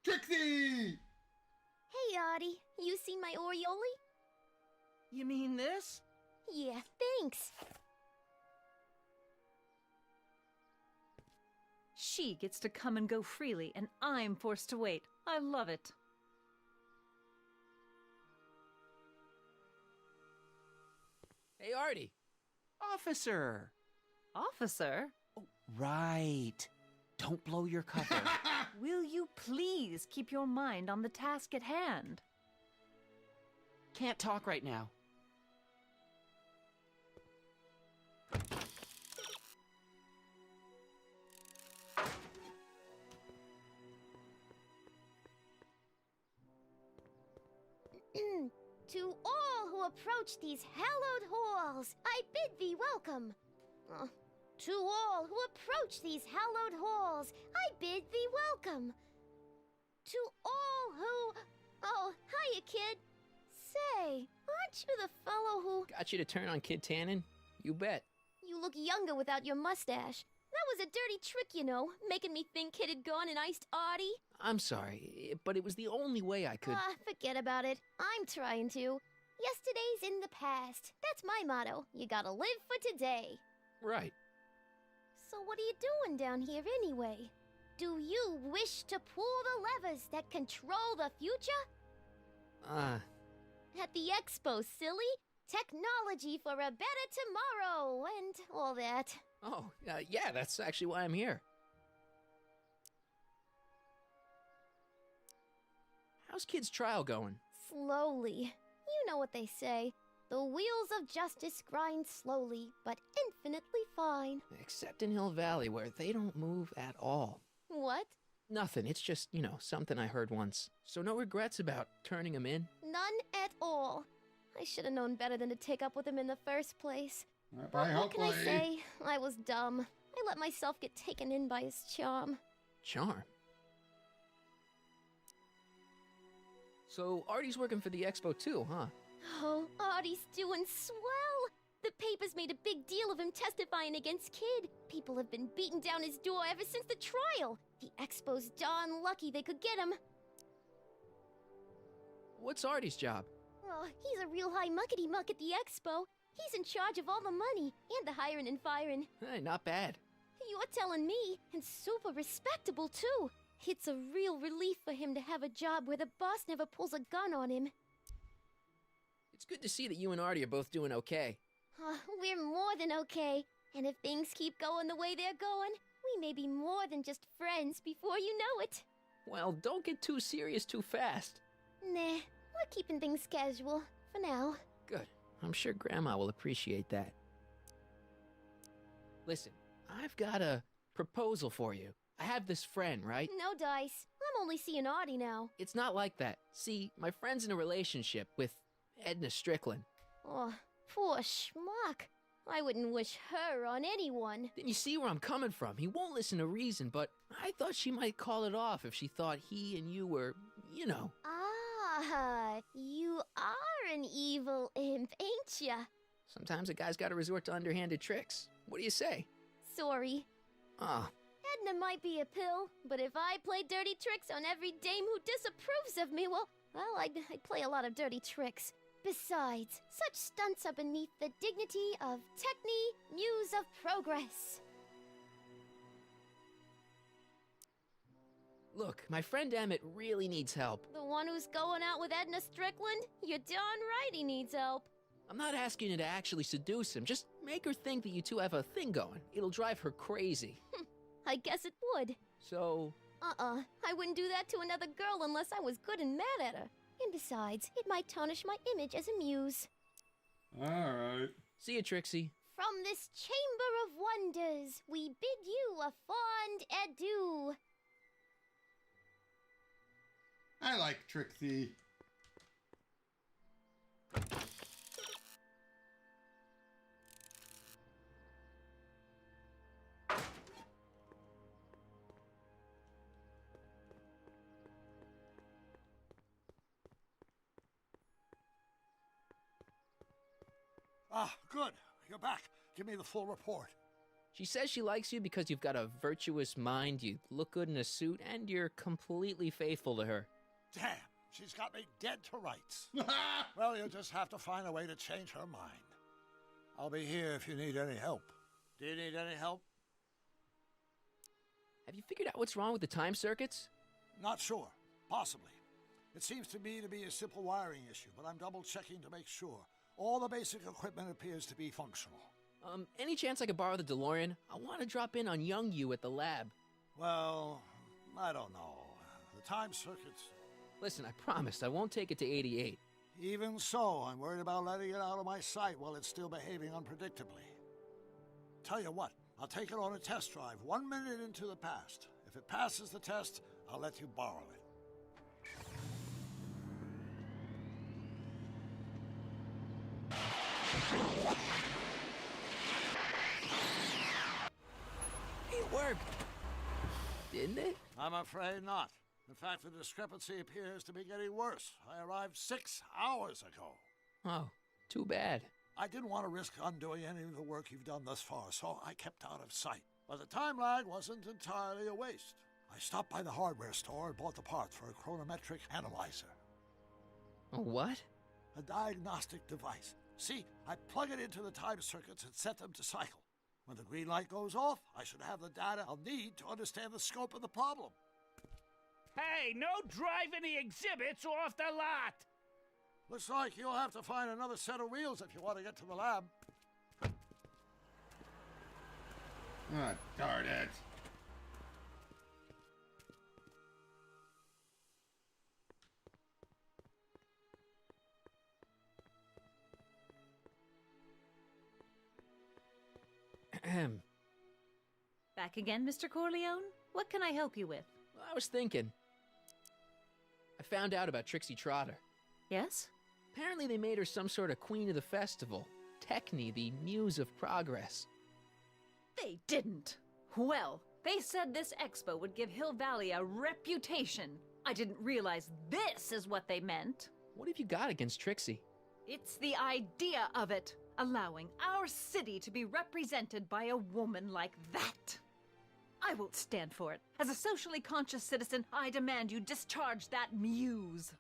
Trixie! Hey, Audie. You seen my Oriole? You mean this? Yeah, thanks. She gets to come and go freely, and I'm forced to wait. I love it. Hey, Artie. Officer! Officer? Right. Don't blow your cover. Will you please keep your mind on the task at hand? Can't talk right now. To all who approach these hallowed halls, I bid thee welcome. To all who approach these hallowed halls, I bid thee welcome. To all who... Oh, hiya, kid. Say, aren't you the fellow who... Got you to turn on Kid Tannen? You bet. You look younger without your mustache. That was a dirty trick, you know, making me think Kid had gone and iced Artie. I'm sorry, but it was the only way I could... Forget about it. I'm trying to. Yesterday's in the past. That's my motto. You gotta live for today. Right. So what are you doing down here anyway? Do you wish to pull the levers that control the future? At the expo, silly. Technology for a better tomorrow and all that. Oh, yeah, that's actually why I'm here. How's Kid's trial going? Slowly. You know what they say. The wheels of justice grind slowly, but infinitely fine. Except in Hill Valley, where they don't move at all. What? Nothing, it's just, something I heard once. So no regrets about turning him in? None at all. I should have known better than to take up with him in the first place. But what can I say? I was dumb. I let myself get taken in by his charm. Charm? So Artie's working for the expo too, huh? Oh, Artie's doing swell! The papers made a big deal of him testifying against Kid. People have been beating down his door ever since the trial. The expo's darn lucky they could get him. What's Artie's job? Oh, he's a real high muckety-muck at the expo. He's in charge of all the money and the hiring and firing. Hey, not bad. You're telling me, and super respectable too. It's a real relief for him to have a job where the boss never pulls a gun on him. It's good to see that you and Artie are both doing okay. We're more than okay. And if things keep going the way they're going, we may be more than just friends before you know it. Well, don't get too serious too fast. Nah, we're keeping things casual, for now. Good. I'm sure Grandma will appreciate that. Listen, I've got a proposal for you. I have this friend, right? No dice. I'm only seeing Artie now. It's not like that. See, my friend's in a relationship with Edna Strickland. Oh, poor schmuck. I wouldn't wish her on anyone. Then you see where I'm coming from. He won't listen to reason, but I thought she might call it off if she thought he and you were, Ah, you are an evil imp, ain't ya? Sometimes a guy's gotta resort to underhanded tricks. What do you say? Sorry. Ah. Edna might be a pill, but if I play dirty tricks on every dame who disapproves of me, well, I'd play a lot of dirty tricks. Besides, such stunts are beneath the dignity of Techne, Muse of Progress. Look, my friend Emmett really needs help. The one who's going out with Edna Strickland? You're darn right he needs help. I'm not asking you to actually seduce him. Just make her think that you two have a thing going. It'll drive her crazy. I guess it would. So? I wouldn't do that to another girl unless I was good and mad at her. And besides, it might tarnish my image as a muse. Alright. See you, Trixie. From this chamber of wonders, we bid you a fond adieu. I like Trixie. Ah, good. You're back. Give me the full report. She says she likes you because you've got a virtuous mind, you look good in a suit, and you're completely faithful to her. Damn, she's got me dead to rights. Well, you'll just have to find a way to change her mind. I'll be here if you need any help. Do you need any help? Have you figured out what's wrong with the time circuits? Not sure. Possibly. It seems to me to be a simple wiring issue, but I'm double-checking to make sure. All the basic equipment appears to be functional. Any chance I could borrow the DeLorean? I want to drop in on young you at the lab. Well, I don't know. The time circuits... Listen, I promised I won't take it to 88. Even so, I'm worried about letting it out of my sight while it's still behaving unpredictably. Tell you what, I'll take it on a test drive 1 minute into the past. If it passes the test, I'll let you borrow it. It worked! Didn't it? I'm afraid not. In fact, the discrepancy appears to be getting worse. I arrived 6 hours ago. Oh, too bad. I didn't want to risk undoing any of the work you've done thus far, so I kept out of sight. But the time lag wasn't entirely a waste. I stopped by the hardware store and bought the parts for a chronometric analyzer. A what? A diagnostic device. See, I plug it into the time circuits and set them to cycle. When the green light goes off, I should have the data I'll need to understand the scope of the problem. Hey, no driving the exhibits off the lot! Looks like you'll have to find another set of wheels if you want to get to the lab. Ah, darn it. Ahem. Back again, Mr. Corleone? What can I help you with? Well, I was thinking. I found out about Trixie Trotter. Yes? Apparently they made her some sort of queen of the festival. Techne, the muse of progress. They didn't. Well, they said this expo would give Hill Valley a reputation. I didn't realize this is what they meant. What have you got against Trixie? It's the idea of it. Allowing our city to be represented by a woman like that. I won't stand for it. As a socially conscious citizen, I demand you discharge that muse.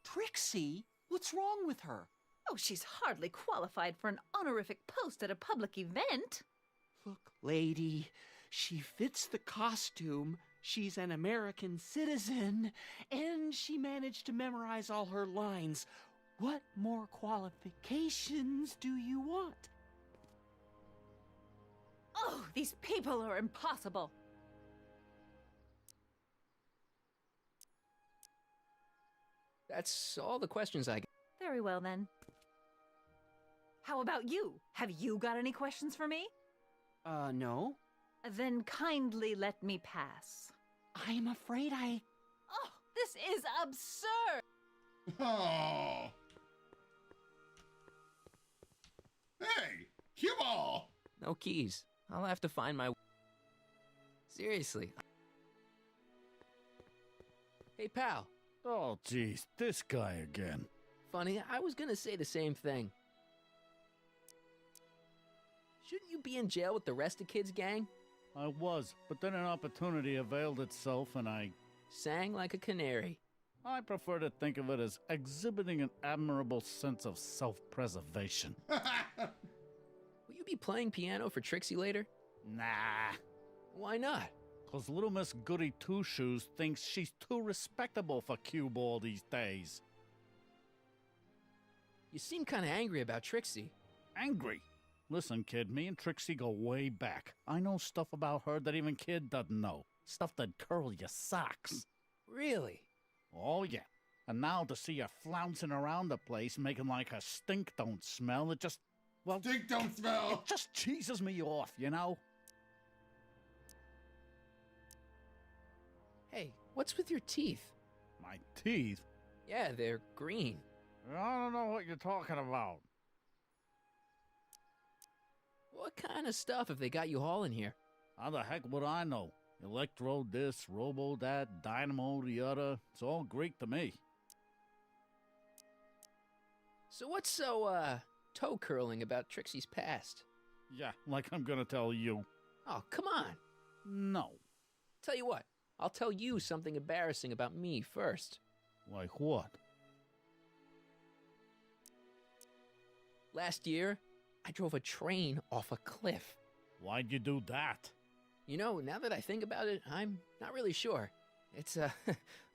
Trixie? What's wrong with her? Oh, she's hardly qualified for an honorific post at a public event. Look, lady, she fits the costume. She's an American citizen, and she managed to memorize all her lines. What more qualifications do you want? Oh, these people are impossible. That's all the questions I got. Very well, then. How about you? Have you got any questions for me? No. Then kindly let me pass. I'm afraid I... Oh, this is absurd! Oh. Hey, cue ball! No keys. I'll have to find my... Seriously. Hey, pal. Oh, geez, this guy again. Funny, I was gonna say the same thing. Shouldn't you be in jail with the rest of kids' gang? I was, but then an opportunity availed itself and I... Sang like a canary. I prefer to think of it as exhibiting an admirable sense of self-preservation. Will you be playing piano for Trixie later? Nah. Why not? 'Cause little Miss Goody Two-Shoes thinks she's too respectable for cue ball these days. You seem kind of angry about Trixie. Angry? Listen, kid, me and Trixie go way back. I know stuff about her that even Kid doesn't know. Stuff that curl your socks. Really? Oh, yeah. And now to see her flouncing around the place, making like her stink don't smell, it just... Well... Stink don't smell! It just cheeses me off, you know? Hey, what's with your teeth? My teeth? Yeah, they're green. I don't know what you're talking about. What kind of stuff have they got you hauling here? How the heck would I know? Electro this, robo that, dynamo the other. It's all Greek to me. So what's so, toe curling about Trixie's past? Yeah, like I'm gonna tell you. Oh, come on. No. Tell you what, I'll tell you something embarrassing about me first. Like what? Last year, I drove a train off a cliff. Why'd you do that? You know, now that I think about it, I'm not really sure. It's a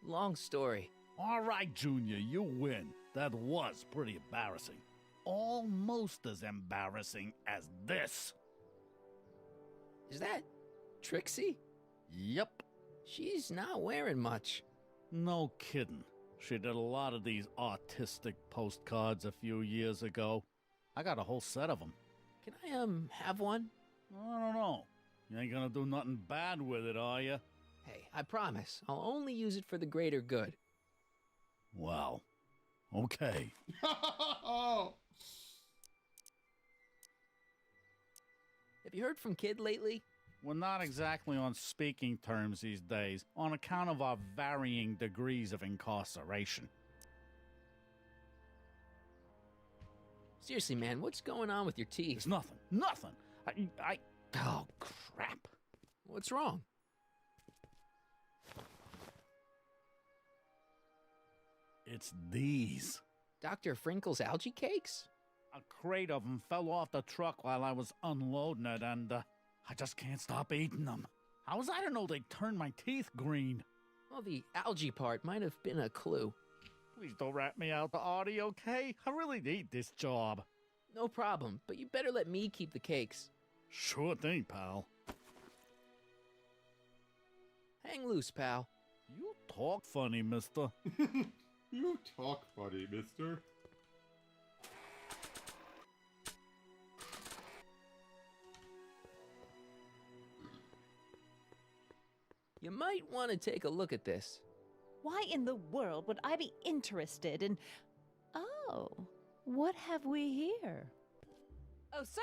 long story. All right, Junior, you win. That was pretty embarrassing. Almost as embarrassing as this. Is that Trixie? Yep. She's not wearing much. No kidding. She did a lot of these artistic postcards a few years ago. I got a whole set of them. Can I, have one? I don't know. You ain't gonna do nothing bad with it, are you? Hey, I promise. I'll only use it for the greater good. Well, okay. Have you heard from Kid lately? We're not exactly on speaking terms these days, on account of our varying degrees of incarceration. Seriously, man, what's going on with your teeth? It's nothing. Nothing. Oh, crap. What's wrong? It's these. Dr. Frinkle's algae cakes? A crate of them fell off the truck while I was unloading it, and I just can't stop eating them. How was I to know they turned my teeth green? Well, the algae part might have been a clue. Please don't rat me out to Audie, okay? I really need this job. No problem, but you better let me keep the cakes. Sure thing, pal. Hang loose, pal. You talk funny, mister. You talk funny, mister. You might want to take a look at this. Why in the world would I be interested in... Oh, what have we here? Oh, sir!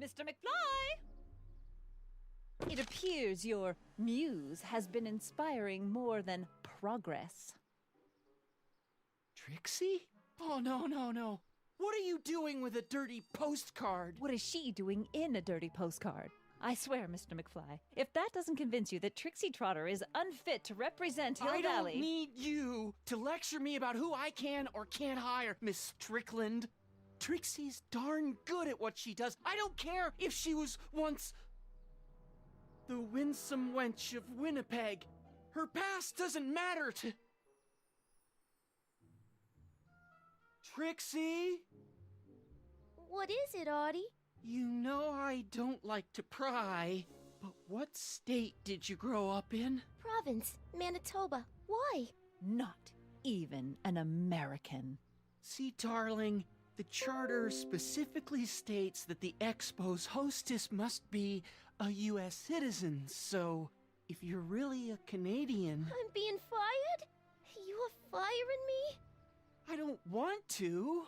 Mr. McFly! It appears your muse has been inspiring more than progress. Trixie? Oh, no, no, no. What are you doing with a dirty postcard? What is she doing in a dirty postcard? I swear, Mr. McFly, if that doesn't convince you that Trixie Trotter is unfit to represent Hill I Valley... don't need you to lecture me about who I can or can't hire, Miss Strickland. Trixie's darn good at what she does. I don't care if she was once the winsome wench of Winnipeg. Her past doesn't matter to... Trixie? What is it, Audie? You know I don't like to pry, but what state did you grow up in? Province, Manitoba. Why? Not even an American. See, darling, the charter specifically states that the Expo's hostess must be a U.S. citizen, so if you're really a Canadian... I'm being fired? You are firing me? I don't want to.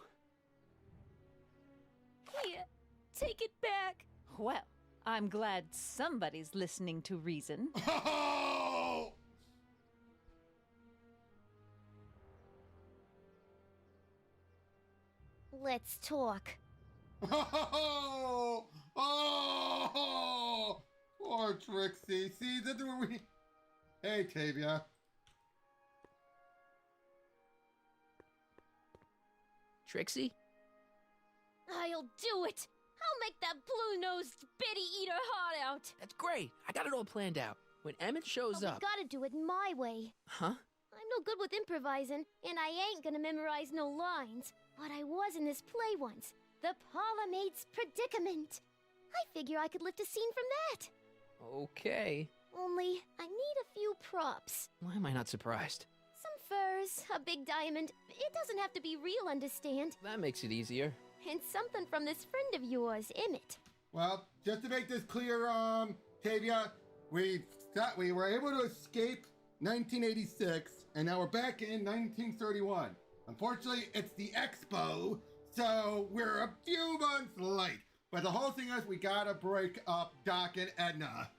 Here, take it back. Well, I'm glad somebody's listening to reason. Oh! Let's talk. Oh! Oh! Poor Trixie. See, this is where we... Hey, Tavia. Trixie? I'll do it. I'll make that blue-nosed bitty eat her heart out. That's great. I got it all planned out. When Emmett shows But up... we gotta do it my way. Huh? I'm no good with improvising, and I ain't gonna memorize no lines. But I was in this play once. The Parlor-Maid's Predicament. I figure I could lift a scene from that. Okay. Only, I need a few props. Why am I not surprised? Some furs, a big diamond. It doesn't have to be real, understand? That makes it easier. And something from this friend of yours, Emmett. Well, just to make this clear, Tavia, we were able to escape 1986, and now we're back in 1931. Unfortunately, it's the Expo, so we're a few months late. But the whole thing is we gotta break up Doc and Edna.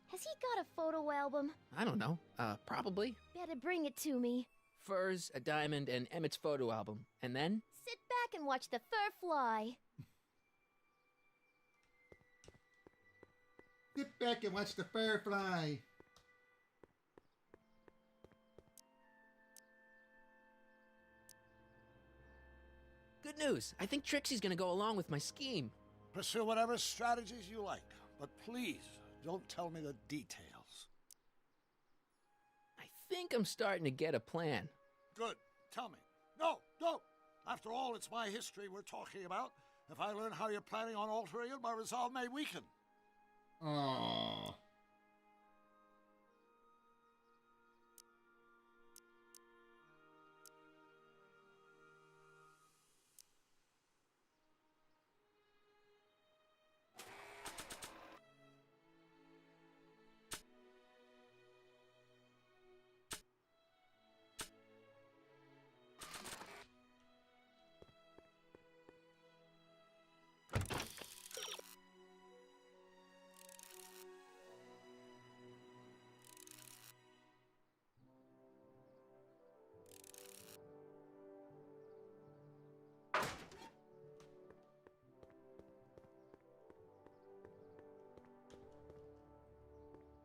Has he got a photo album? I don't know. Probably. Better bring it to me. Furs, a diamond, and Emmett's photo album. And then? Sit back and watch the fur fly. Sit back and watch the fur fly. Good news. I think Trixie's gonna go along with my scheme. Pursue whatever strategies you like, but please don't tell me the details. I think I'm starting to get a plan. Good. Tell me. No, no. After all, it's my history we're talking about. If I learn how you're planning on altering it, my resolve may weaken. Aww.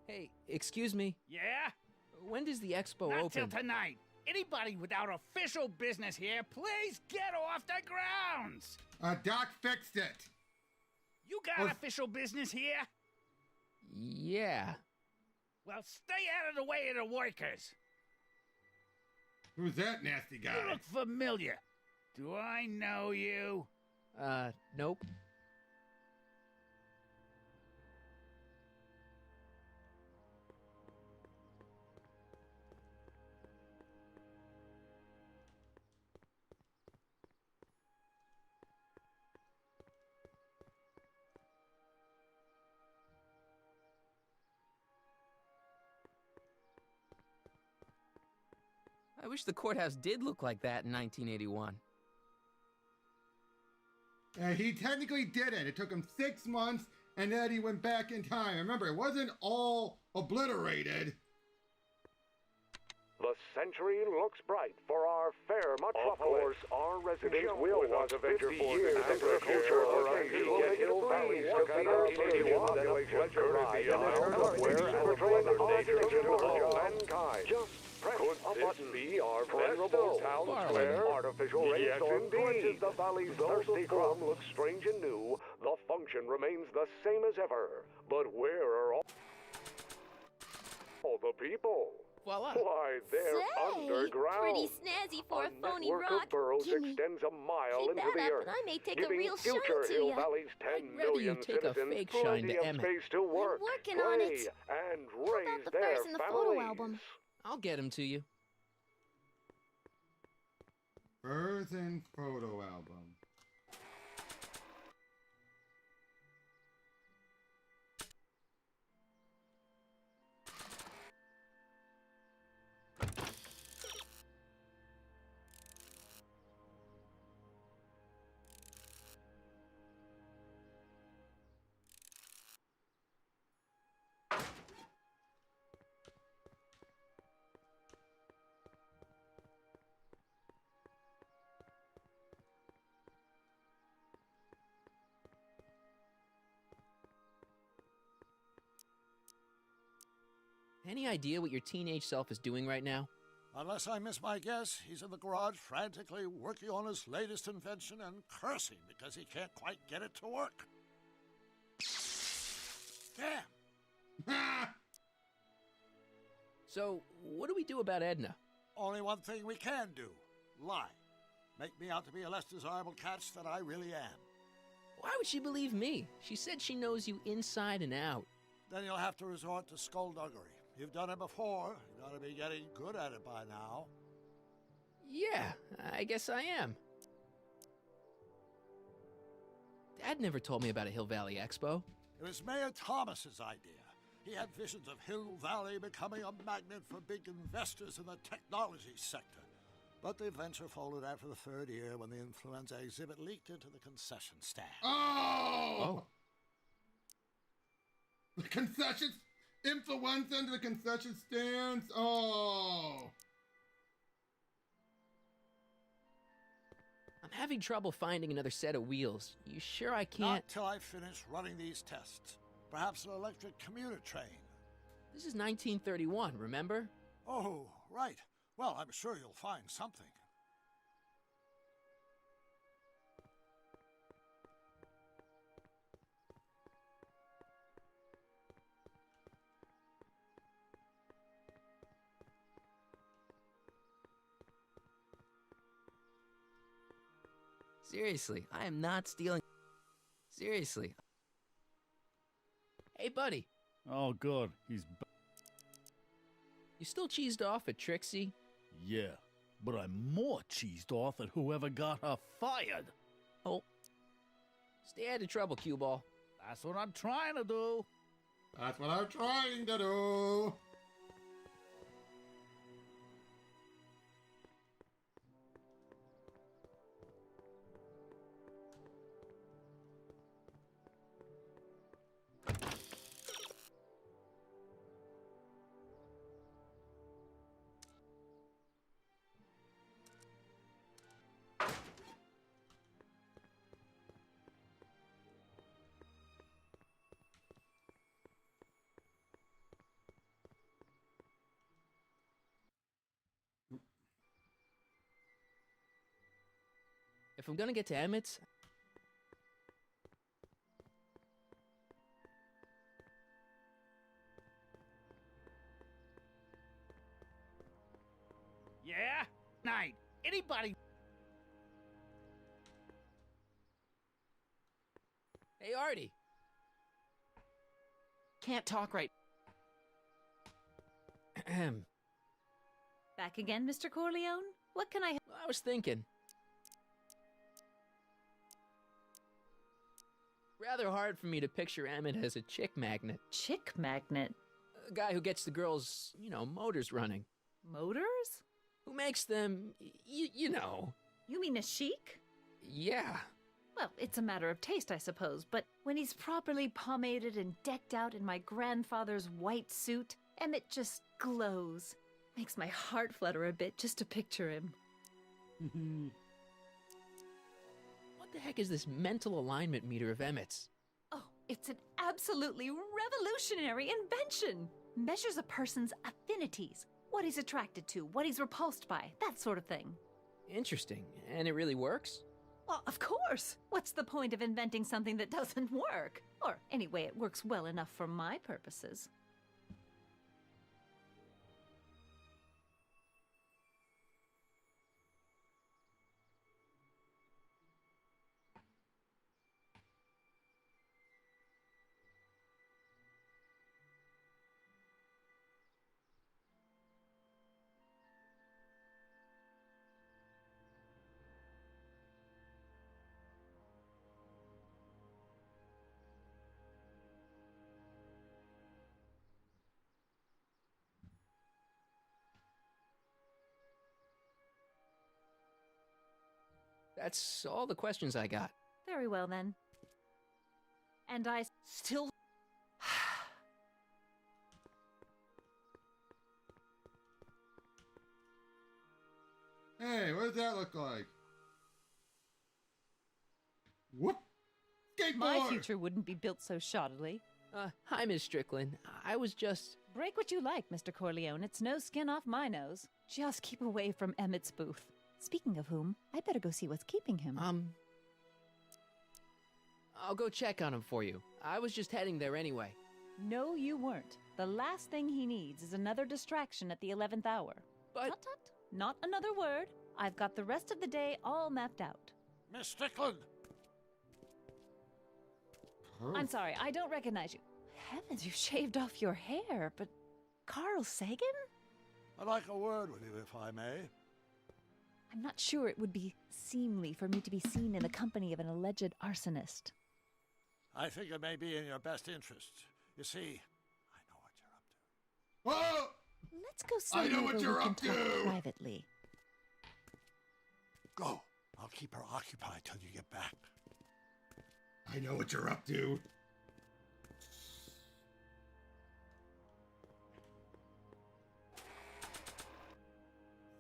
Hey, excuse me. Yeah? When does the expo Not open? till tonight. Anybody without official business here, please get off the grounds! Doc fixed it. You got official business here? Yeah. Well, stay out of the way of the workers. Who's that nasty guy? You look familiar. Do I know you? Nope. I wish the courthouse did look like that in 1981. He technically did it. It took him 6 months, and then he went back in time. Remember, it wasn't all obliterated. The century looks bright for our fair metropolis. Of course, our residents will want to venture forth in agriculture or get Hill Valley's to be our population ride in the turn of where and join the nature of mankind. Just press a button. Be our venerable town square. Artificial rainstorm quenches the valley's thirsty crop looks strange and new. The function remains the same as ever. But where are all the people? Voila. Why, they're underground. Pretty snazzy for a phony network rock. of burrows Gimme. extends a mile Keep into that the up earth, and I may take a giving real shine future to Hill ya. Valley's 10 I'd rather you million take a citizens fake shine plenty to of Emmett. space to work, working on play, it. and How raise about the their first in the families. photo album? I'll get him to you. Frozen photo album. Any idea what your teenage self is doing right now? Unless I miss my guess, he's in the garage frantically working on his latest invention and cursing because he can't quite get it to work. Damn! So, what do we do about Edna? Only one thing we can do. Lie. Make me out to be a less desirable catch than I really am. Why would she believe me? She said she knows you inside and out. Then you'll have to resort to skullduggery. You've done it before. You ought to be getting good at it by now. Yeah, I guess I am. Dad never told me about a Hill Valley Expo. It was Mayor Thomas's idea. He had visions of Hill Valley becoming a magnet for big investors in the technology sector. But the venture folded after the third year when the influenza exhibit leaked into the concession stand. Oh! The concessions? Influenza into the concession stands? Oh! I'm having trouble finding another set of wheels. You sure I can't? Not till I finish running these tests. Perhaps an electric commuter train. This is 1931, remember? Oh, right. Well, I'm sure you'll find something. Seriously, I am not stealing. Seriously. Hey, buddy. Oh, good. He's You still cheesed off at Trixie? Yeah, but I'm more cheesed off at whoever got her fired. Oh. Stay out of trouble, cue ball. That's what I'm trying to do. That's what I'm trying to do. If I'm gonna get to Emmett's... Yeah? Night. Anybody? Hey, Artie. Can't talk right. Ahem. Back again, Mr. Corleone? What can I... I was thinking. Rather hard for me to picture Emmett as a chick magnet. Chick magnet? A guy who gets the girls, motors running. Motors? Who makes them, you know. You mean a chic? Yeah. Well, it's a matter of taste, I suppose, but when he's properly pomaded and decked out in my grandfather's white suit, Emmett just glows. Makes my heart flutter a bit just to picture him. What the heck is this mental alignment meter of Emmett's? Oh, it's an absolutely revolutionary invention! Measures a person's affinities, what he's attracted to, what he's repulsed by, that sort of thing. Interesting. And it really works? Well, of course! What's the point of inventing something that doesn't work? Or, anyway, it works well enough for my purposes. That's all the questions I got. Very well, then. And I still... Hey, what does that look like? Whoop! Skateboard! My future wouldn't be built so shoddily. Hi, Miss Strickland. I was just... Break what you like, Mr. Corleone. It's no skin off my nose. Just keep away from Emmett's booth. Speaking of whom, I better go see what's keeping him. I'll go check on him for you. I was just heading there anyway. No, you weren't. The last thing he needs is another distraction at the 11th hour. But... Tut tut. Not another word. I've got the rest of the day all mapped out. Miss Strickland! I'm sorry, I don't recognize you. Heavens, you shaved off your hair, but... Carl Sagan? I'd like a word with you, if I may. I'm not sure it would be seemly for me to be seen in the company of an alleged arsonist. I think it may be in your best interest. You see, I know what Whoa! you're up to. Let's go I know somewhere what where you're we can up talk to. privately. Go. I'll keep her occupied till you get back. I know what you're up to.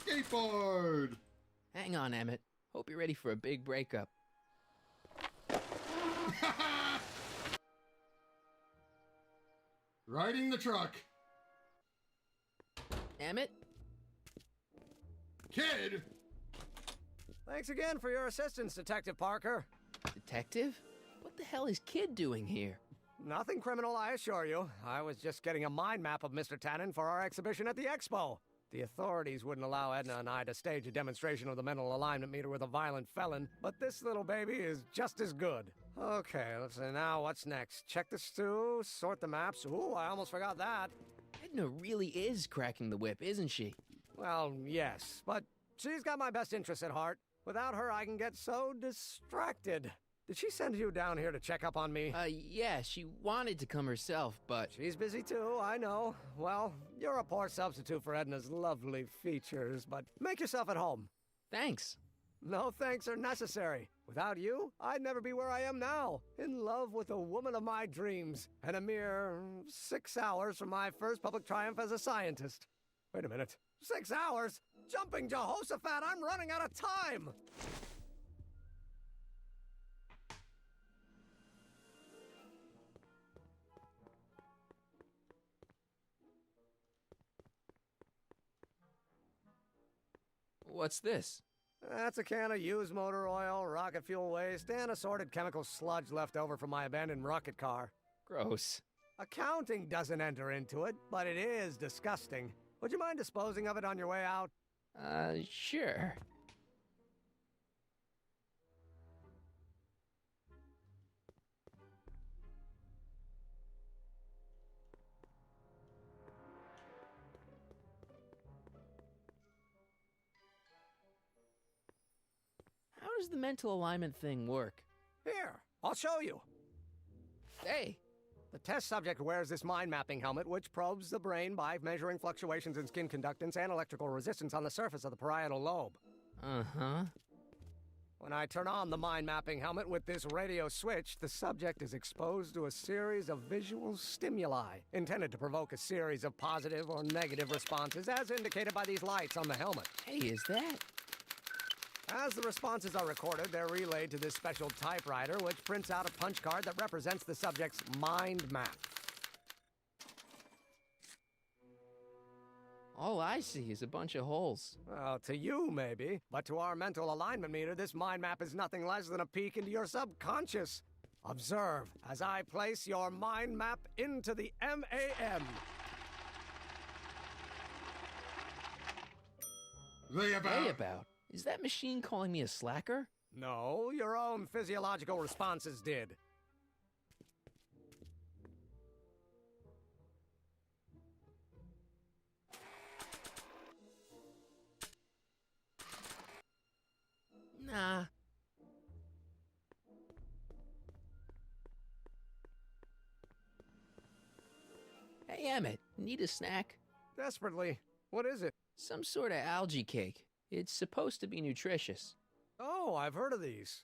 Skateboard! Hang on, Emmett. Hope you're ready for a big breakup. Riding the truck. Emmett? Kid! Thanks again for your assistance, Detective Parker. Detective? What the hell is Kid doing here? Nothing criminal, I assure you. I was just getting a mind map of Mr. Tannen for our exhibition at the Expo. The authorities wouldn't allow Edna and I to stage a demonstration of the mental alignment meter with a violent felon, but this little baby is just as good. Okay, let's see now what's next. Check the stew, sort the maps. Ooh, I almost forgot that. Edna really is cracking the whip, isn't she? Well, yes, but she's got my best interests at heart. Without her, I can get so distracted. Did she send you down here to check up on me? Yeah, she wanted to come herself, but... She's busy too, I know. Well, you're a poor substitute for Edna's lovely features, but make yourself at home. Thanks. No thanks are necessary. Without you, I'd never be where I am now, in love with the woman of my dreams, and a mere 6 hours from my first public triumph as a scientist. Wait a minute. 6 hours? Jumping Jehoshaphat, I'm running out of time! What's this? That's a can of used motor oil, rocket fuel waste, and assorted chemical sludge left over from my abandoned rocket car. Gross. Accounting doesn't enter into it, but it is disgusting. Would you mind disposing of it on your way out? Sure. How does the mental alignment thing work? Here, I'll show you. Hey! The test subject wears this mind mapping helmet, which probes the brain by measuring fluctuations in skin conductance and electrical resistance on the surface of the parietal lobe. Uh-huh. When I turn on the mind mapping helmet with this radio switch, the subject is exposed to a series of visual stimuli intended to provoke a series of positive or negative responses, as indicated by these lights on the helmet. Hey, is that? As the responses are recorded, they're relayed to this special typewriter, which prints out a punch card that represents the subject's mind map. All I see is a bunch of holes. Well, to you, maybe. But to our mental alignment meter, this mind map is nothing less than a peek into your subconscious. Observe as I place your mind map into the MAM. Layabout? Is that machine calling me a slacker? No, your own physiological responses did. Nah. Hey, Emmett, need a snack? Desperately. What is it? Some sort of algae cake. It's supposed to be nutritious. Oh, I've heard of these.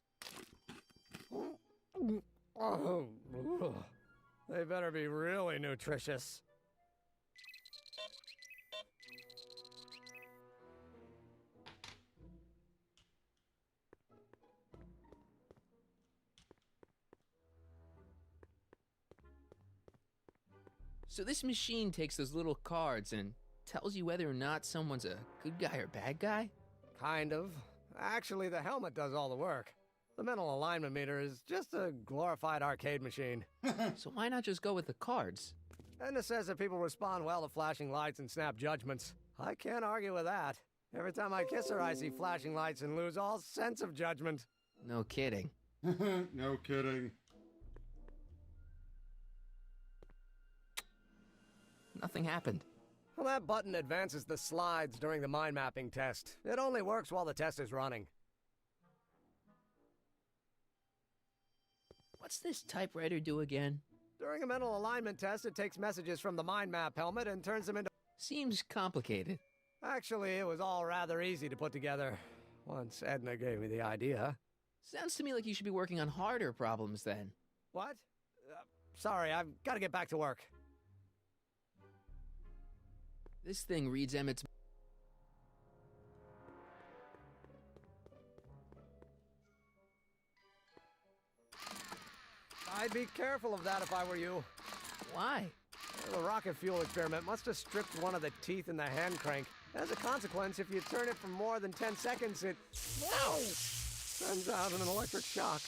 Oh, they better be really nutritious. So this machine takes those little cards and tells you whether or not someone's a good guy or bad guy? Kind of. Actually, the helmet does all the work. The mental alignment meter is just a glorified arcade machine. So why not just go with the cards? Edna says that people respond well to flashing lights and snap judgments. I can't argue with that. Every time I kiss her, I see flashing lights and lose all sense of judgment. No kidding. No kidding. Nothing happened. Well, that button advances the slides during the mind mapping test. It only works while the test is running. What's this typewriter do again? During a mental alignment test, it takes messages from the mind map helmet and turns them into... Seems complicated. Actually, it was all rather easy to put together, once Edna gave me the idea. Sounds to me like you should be working on harder problems then. What? Sorry, I've got to get back to work. This thing reads Emmett's... I'd be careful of that if I were you. Why? The rocket fuel experiment must have stripped one of the teeth in the hand crank. As a consequence, if you turn it for more than 10 seconds, it... Ow! Sends out an electric shock.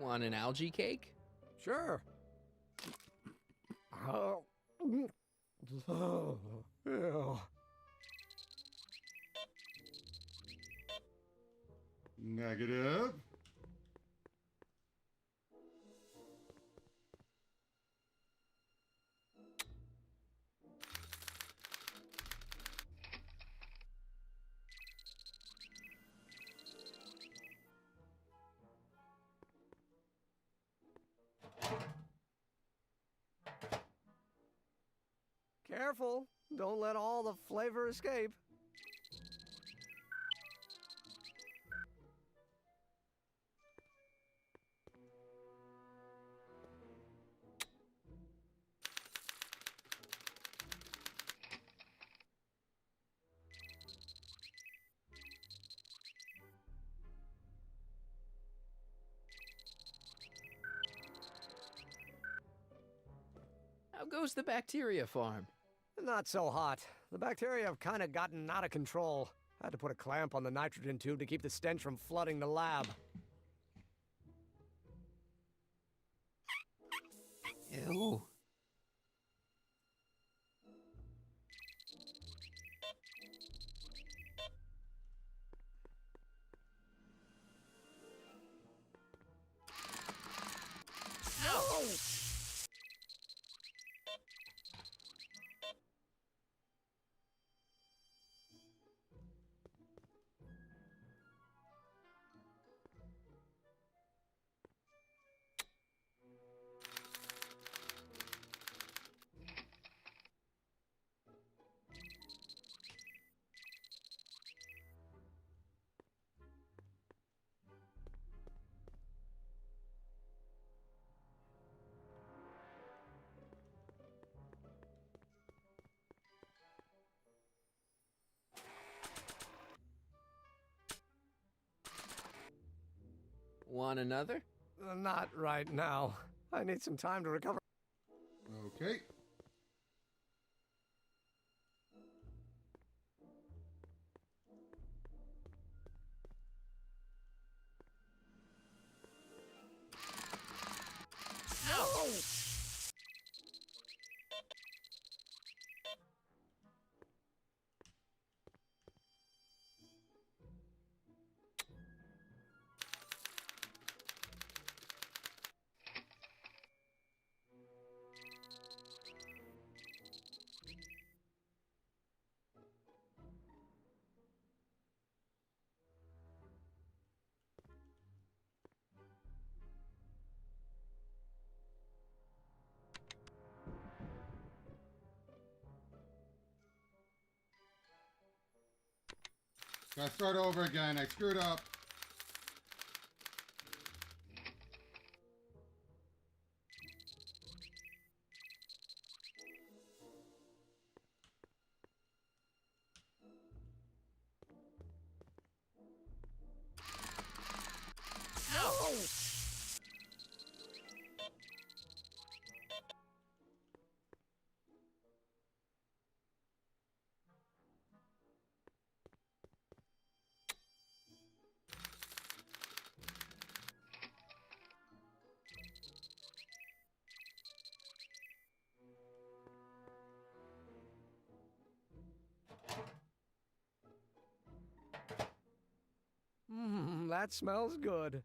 Want an algae cake? Sure. Oh. Ew. Negative. careful. Don't let all the flavor escape. How goes the bacteria farm? Not so hot. The bacteria have kind of gotten out of control. Had to put a clamp on the nitrogen tube to keep the stench from flooding the lab. Ew. Want another? Not right now. I need some time to recover. Okay. Gotta start over again. I screwed up. That smells good.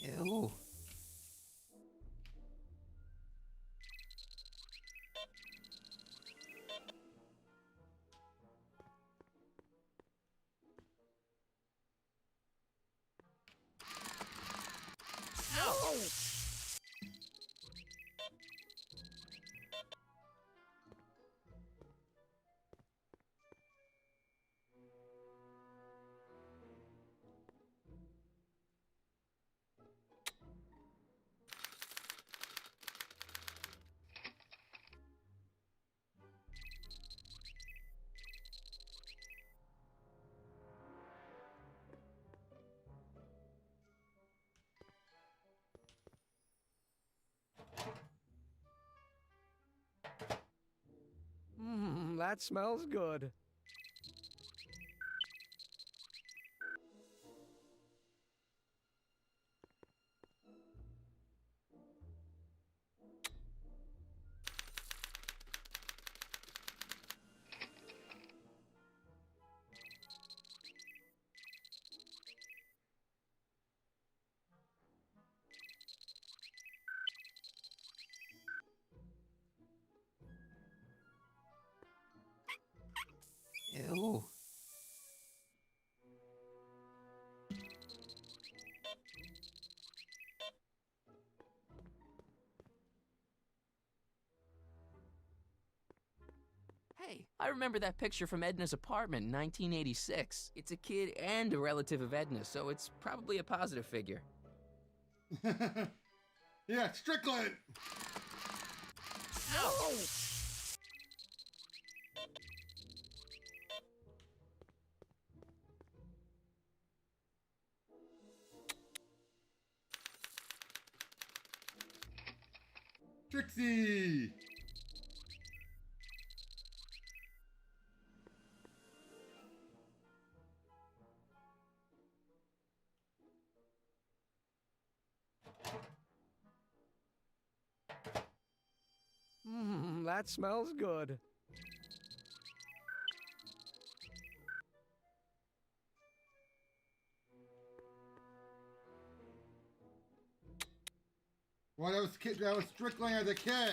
Ew. That smells good. Ew. Hey, I remember that picture from Edna's apartment in 1986. It's a kid and a relative of Edna, so it's probably a positive figure. Yeah, Strickland! Ow! Trixie! That smells good. Well, that was Strickland as a kid.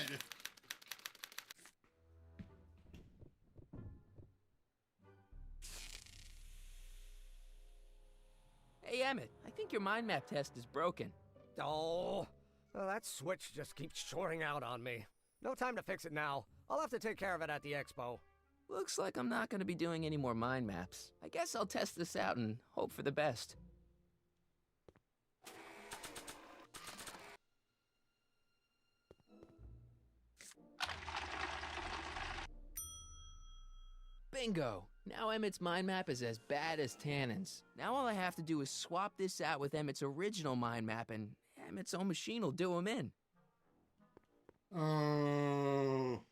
Hey, Emmett, I think your mind map test is broken. Oh, well, that switch just keeps shorting out on me. No time to fix it now. I'll have to take care of it at the expo. Looks like I'm not going to be doing any more mind maps. I guess I'll test this out and hope for the best. Bingo! Now Emmett's mind map is as bad as Tannen's. Now all I have to do is swap this out with Emmett's original mind map and Emmett's own machine will do him in. Oh.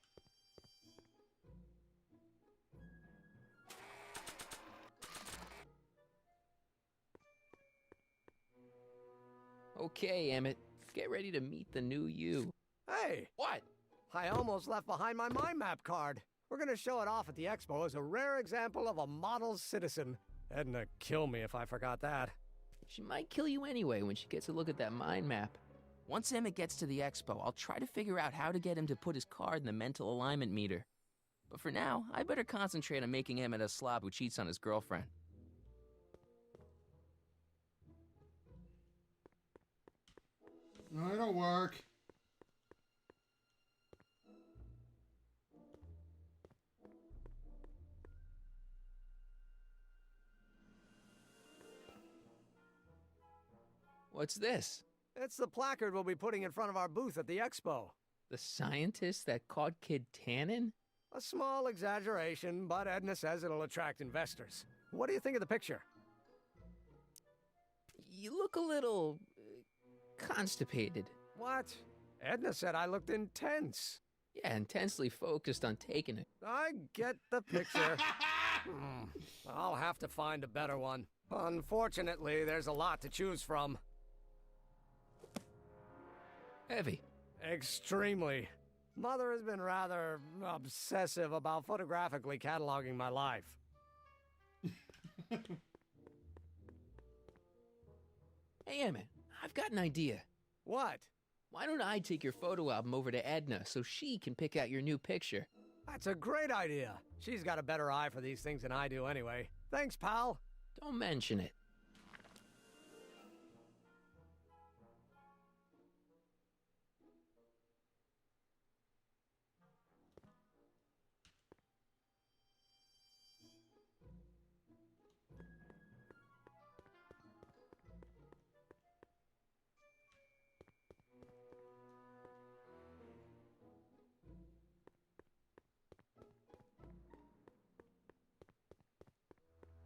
Okay, Emmett. Get ready to meet the new you. Hey! What? I almost left behind my mind map card. We're gonna show it off at the expo as a rare example of a model citizen. Edna kill me if I forgot that. She might kill you anyway when she gets a look at that mind map. Once Emmett gets to the expo, I'll try to figure out how to get him to put his card in the mental alignment meter. But for now, I better concentrate on making Emmett a slob who cheats on his girlfriend. No, it'll work. What's this? It's the placard we'll be putting in front of our booth at the expo. The scientist that caught Kid Tannen? A small exaggeration, but Edna says it'll attract investors. What do you think of the picture? You look a little... constipated. What? Edna said I looked intense. Yeah, intensely focused on taking it. I get the picture. I'll have to find a better one. Unfortunately, there's a lot to choose from. Heavy. Extremely. Mother has been rather obsessive about photographically cataloging my life. Hey, Emmett, I've got an idea. What? Why don't I take your photo album over to Edna so she can pick out your new picture? That's a great idea. She's got a better eye for these things than I do anyway. Thanks, pal. Don't mention it.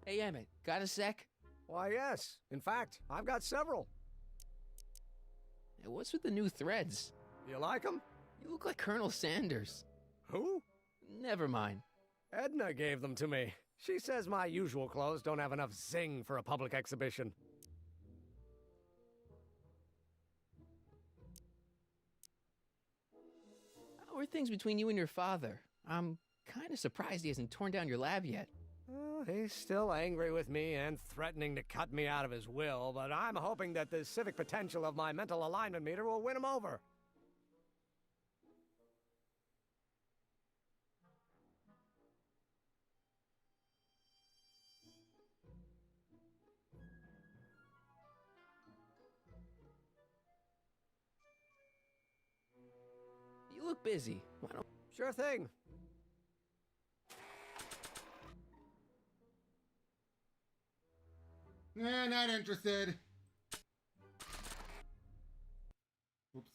Hey, Emmett, got a sec? Why, yes. In fact, I've got several. Hey, what's with the new threads? You like them? You look like Colonel Sanders. Who? Never mind. Edna gave them to me. She says my usual clothes don't have enough zing for a public exhibition. How are things between you and your father? I'm kind of surprised he hasn't torn down your lab yet. Well, he's still angry with me and threatening to cut me out of his will, but I'm hoping that the civic potential of my mental alignment meter will win him over. look busy. Why don't... Sure thing. Nah, not interested. Oops.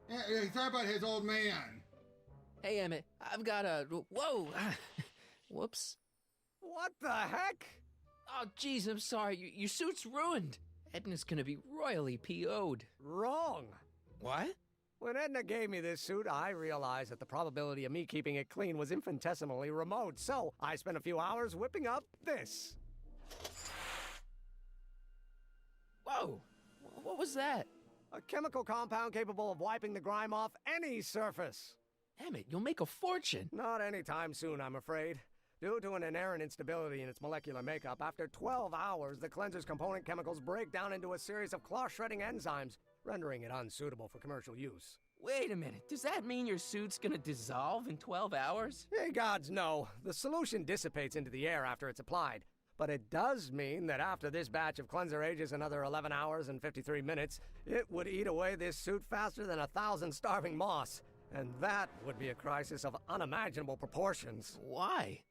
Yeah, he's talking about his old man. Hey, Emmett, I've got a... Whoa! Whoops. What the heck? Oh, geez, I'm sorry. Your suit's ruined. Edna's gonna be royally PO'd. Wrong. What? When Edna gave me this suit, I realized that the probability of me keeping it clean was infinitesimally remote, so I spent a few hours whipping up this. Whoa! What was that? A chemical compound capable of wiping the grime off any surface. Emmett, you'll make a fortune. Not anytime soon, I'm afraid. Due to an inherent instability in its molecular makeup, after 12 hours, the cleanser's component chemicals break down into a series of cloth-shredding enzymes, rendering it unsuitable for commercial use. Wait a minute, does that mean your suit's gonna dissolve in 12 hours? Hey, gods, no. The solution dissipates into the air after it's applied. But it does mean that after this batch of cleanser ages another 11 hours and 53 minutes, it would eat away this suit faster than 1,000 starving moths. And that would be a crisis of unimaginable proportions. Why?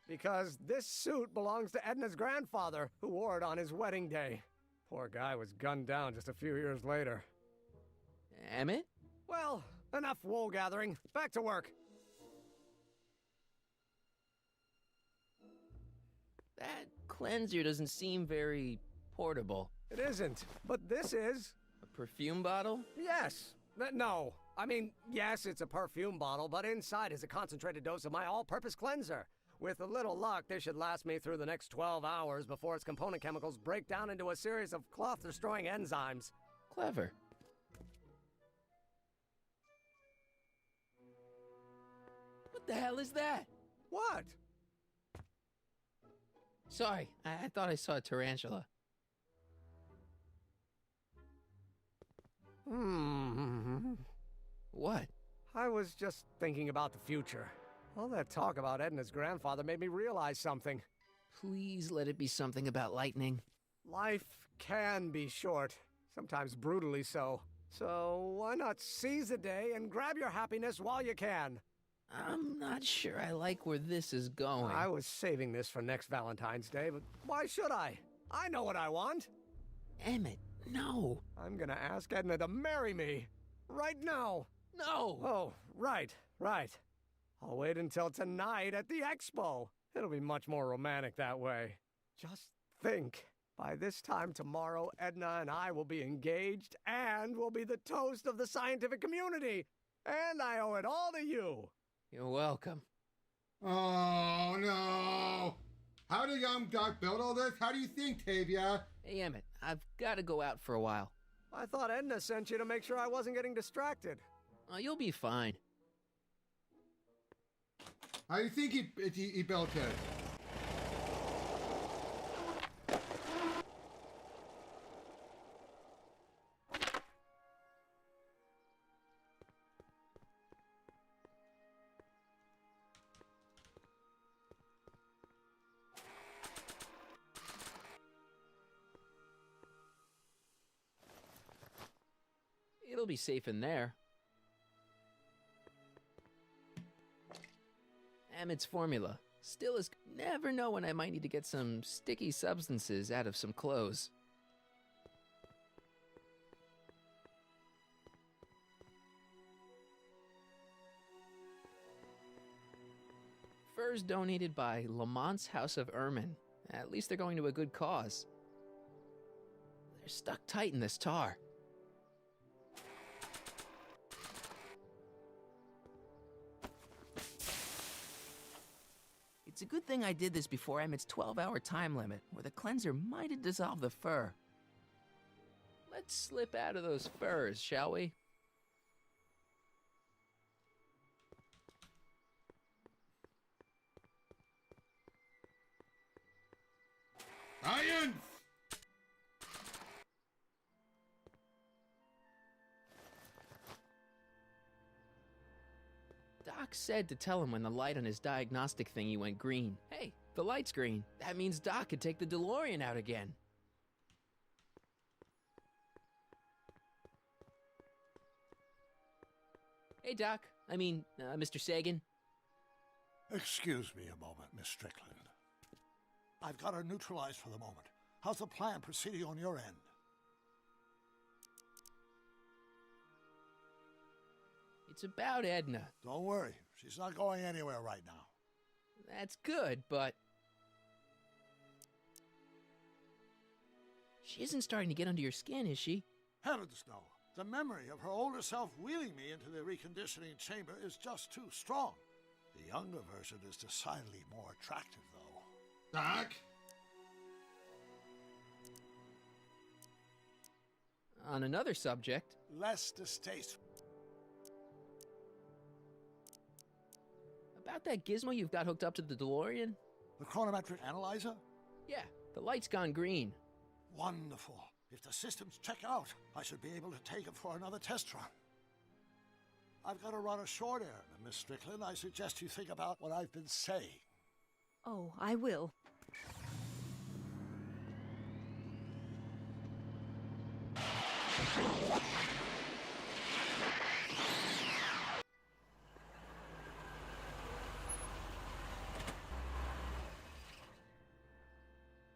Because this suit belongs to Edna's grandfather, who wore it on his wedding day. Poor guy was gunned down just a few years later. Emmett? Well, enough wool gathering. Back to work. That cleanser doesn't seem very portable. It isn't, but this is. A perfume bottle? Yes. No. I mean, yes, it's a perfume bottle, but inside is a concentrated dose of my all-purpose cleanser. With a little luck, this should last me through the next 12 hours before its component chemicals break down into a series of cloth-destroying enzymes. Clever. What the hell is that? What? Sorry, I thought I saw a tarantula. What? I was just thinking about the future. All that talk about Edna's grandfather made me realize something. Please let it be something about lightning. Life can be short, sometimes brutally so. So why not seize the day and grab your happiness while you can? I'm not sure I like where this is going. I was saving this for next Valentine's Day, but why should I? I know what I want. Emmett, no. I'm gonna ask Edna to marry me. Right now. No. Oh, right. I'll wait until tonight at the expo. It'll be much more romantic that way. Just think. By this time tomorrow, Edna and I will be engaged and will be the toast of the scientific community. And I owe it all to you. You're welcome. Oh, no. How did young Doc build all this? How do you think, Tavia? Hey, Emmett, I've got to go out for a while. I thought Edna sent you to make sure I wasn't getting distracted. Oh, you'll be fine. How do you think he built it? It'll be safe in there. Emmett's formula. Still is... Never know when I might need to get some sticky substances out of some clothes. Furs donated by Lamont's House of Ermine. At least they're going to a good cause. They're stuck tight in this tar. It's a good thing I did this before Emmett's 12-hour time limit, where the cleanser might have dissolved the fur. Let's slip out of those furs, shall we? Science! Doc said to tell him when the light on his diagnostic thingy went green. Hey, the light's green. That means Doc could take the DeLorean out again. Hey, Doc. Mr. Sagan. Excuse me a moment, Miss Strickland. I've got her neutralized for the moment. How's the plan proceeding on your end? It's about Edna. Don't worry. She's not going anywhere right now. That's good, but... She isn't starting to get under your skin, is she? Heavens, no. The memory of her older self wheeling me into the reconditioning chamber is just too strong. The younger version is decidedly more attractive, though. Doc? On another subject... Less distasteful. About that gizmo you've got hooked up to the DeLorean? The chronometric analyzer? Yeah, the light's gone green. Wonderful. If the systems check out, I should be able to take it for another test run. I've got to run a short errand, Miss Strickland. I suggest you think about what I've been saying. Oh, I will.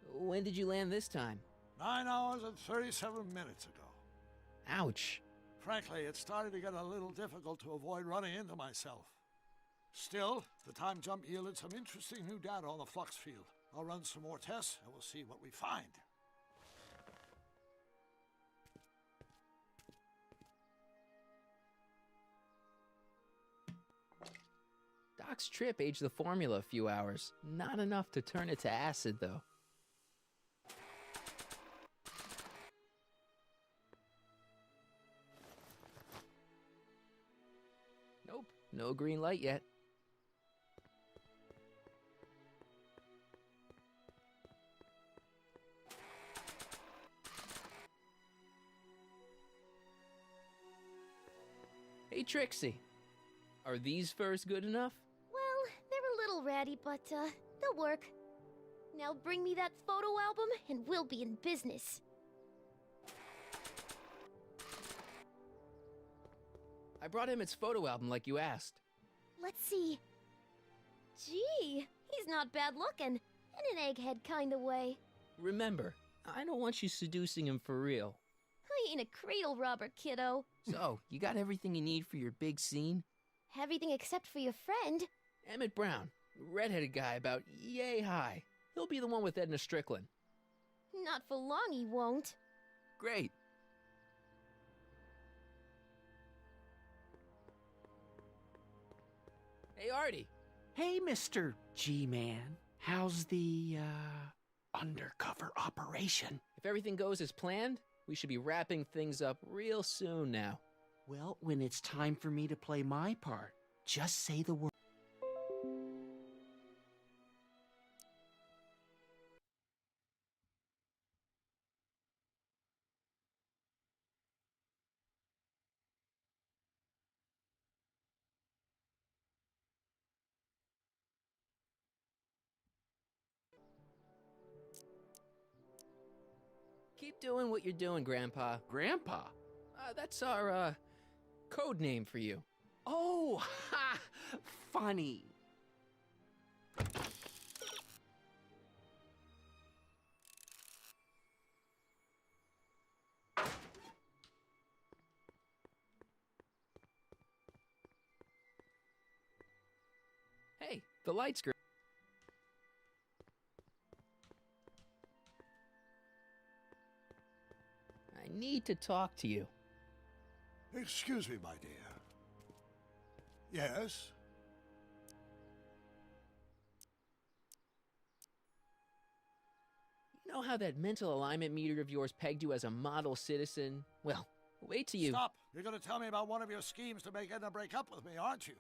When did you land this time? 9 hours and 37 minutes ago. Ouch. Frankly, it started to get a little difficult to avoid running into myself. Still, the time jump yielded some interesting new data on the flux field. I'll run some more tests and we'll see what we find. Doc's trip aged the formula a few hours. Not enough to turn it to acid, though. Nope, no green light yet. Hey, Trixie. Are these furs good enough? Well, they're a little ratty, but they'll work. Now bring me that photo album and we'll be in business. I brought him its photo album like you asked. Let's see. Gee, he's not bad looking. In an egghead kind of way. Remember, I don't want you seducing him for real. I ain't a cradle robber, kiddo. So, you got everything you need for your big scene? Everything except for your friend. Emmett Brown, redheaded guy about yay high. He'll be the one with Edna Strickland. Not for long, he won't. Great. Hey, Artie. Hey, Mr. G-Man. How's the, undercover operation? If everything goes as planned, we should be wrapping things up real soon now. Well, when it's time for me to play my part, just say the word. Keep doing what you're doing, Grandpa. Grandpa? That's our, code name for you. Oh, ha! Funny. Hey, the light's green. I need to talk to you. Excuse me, my dear. Yes? You know how that mental alignment meter of yours pegged you as a model citizen? Well, wait till you... Stop! You're gonna tell me about one of your schemes to make Edna break up with me, aren't you?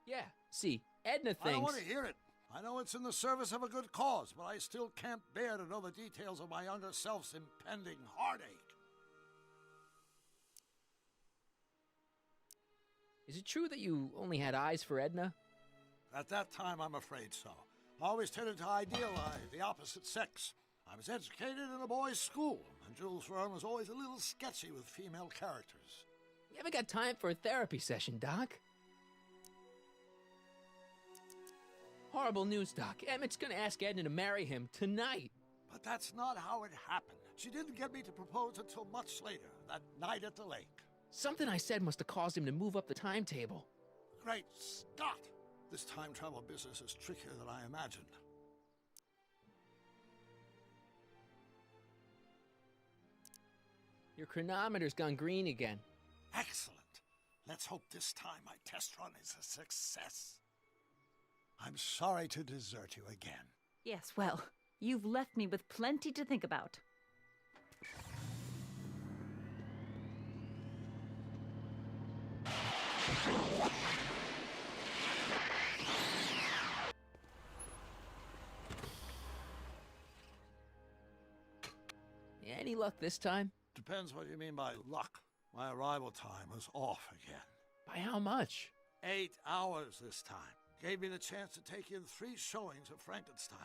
Yeah, see, Edna thinks... I don't want to hear it. I know it's in the service of a good cause, but I still can't bear to know the details of my younger self's impending heartache. Is it true that you only had eyes for Edna? At that time, I'm afraid so. I always tended to idealize the opposite sex. I was educated in a boys' school, and Jules Verne was always a little sketchy with female characters. You haven't got time for a therapy session, Doc. Horrible news, Doc. Emmett's gonna ask Edna to marry him tonight. But that's not how it happened. She didn't get me to propose until much later, that night at the lake. Something I said must have caused him to move up the timetable. Great Scott! This time travel business is trickier than I imagined. Your chronometer's gone green again. Excellent. Let's hope this time my test run is a success. I'm sorry to desert you again. Yes, well, you've left me with plenty to think about. Any luck this time? Depends what you mean by luck. My arrival time was off again. By how much? 8 hours this time. Gave me the chance to take in 3 showings of Frankenstein.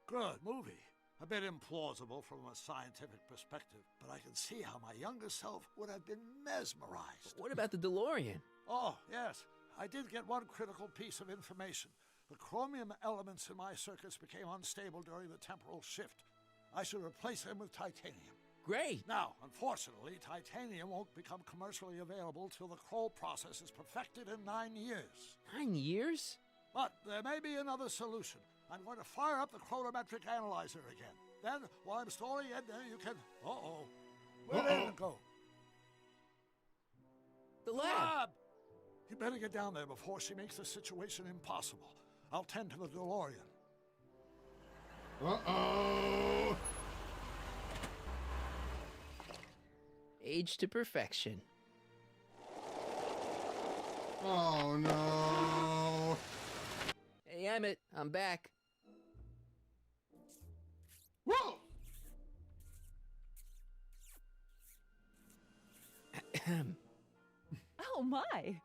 Good movie. A bit implausible from a scientific perspective, but I can see how my younger self would have been mesmerized. What about the DeLorean? Oh, yes. I did get one critical piece of information. The chromium elements in my circuits became unstable during the temporal shift. I should replace them with titanium. Great! Now, unfortunately, titanium won't become commercially available till the Kroll process is perfected in 9 years. 9 years? But there may be another solution. I'm going to fire up the chronometric analyzer again. Then, while I'm stalling Edna, you can... Uh-oh. Where'd Edna go? The lab! You better get down there before she makes the situation impossible. I'll tend to the DeLorean. Uh-oh! Age to perfection. Oh, no. Hey, Emmett, I'm back. Whoa! Oh, my.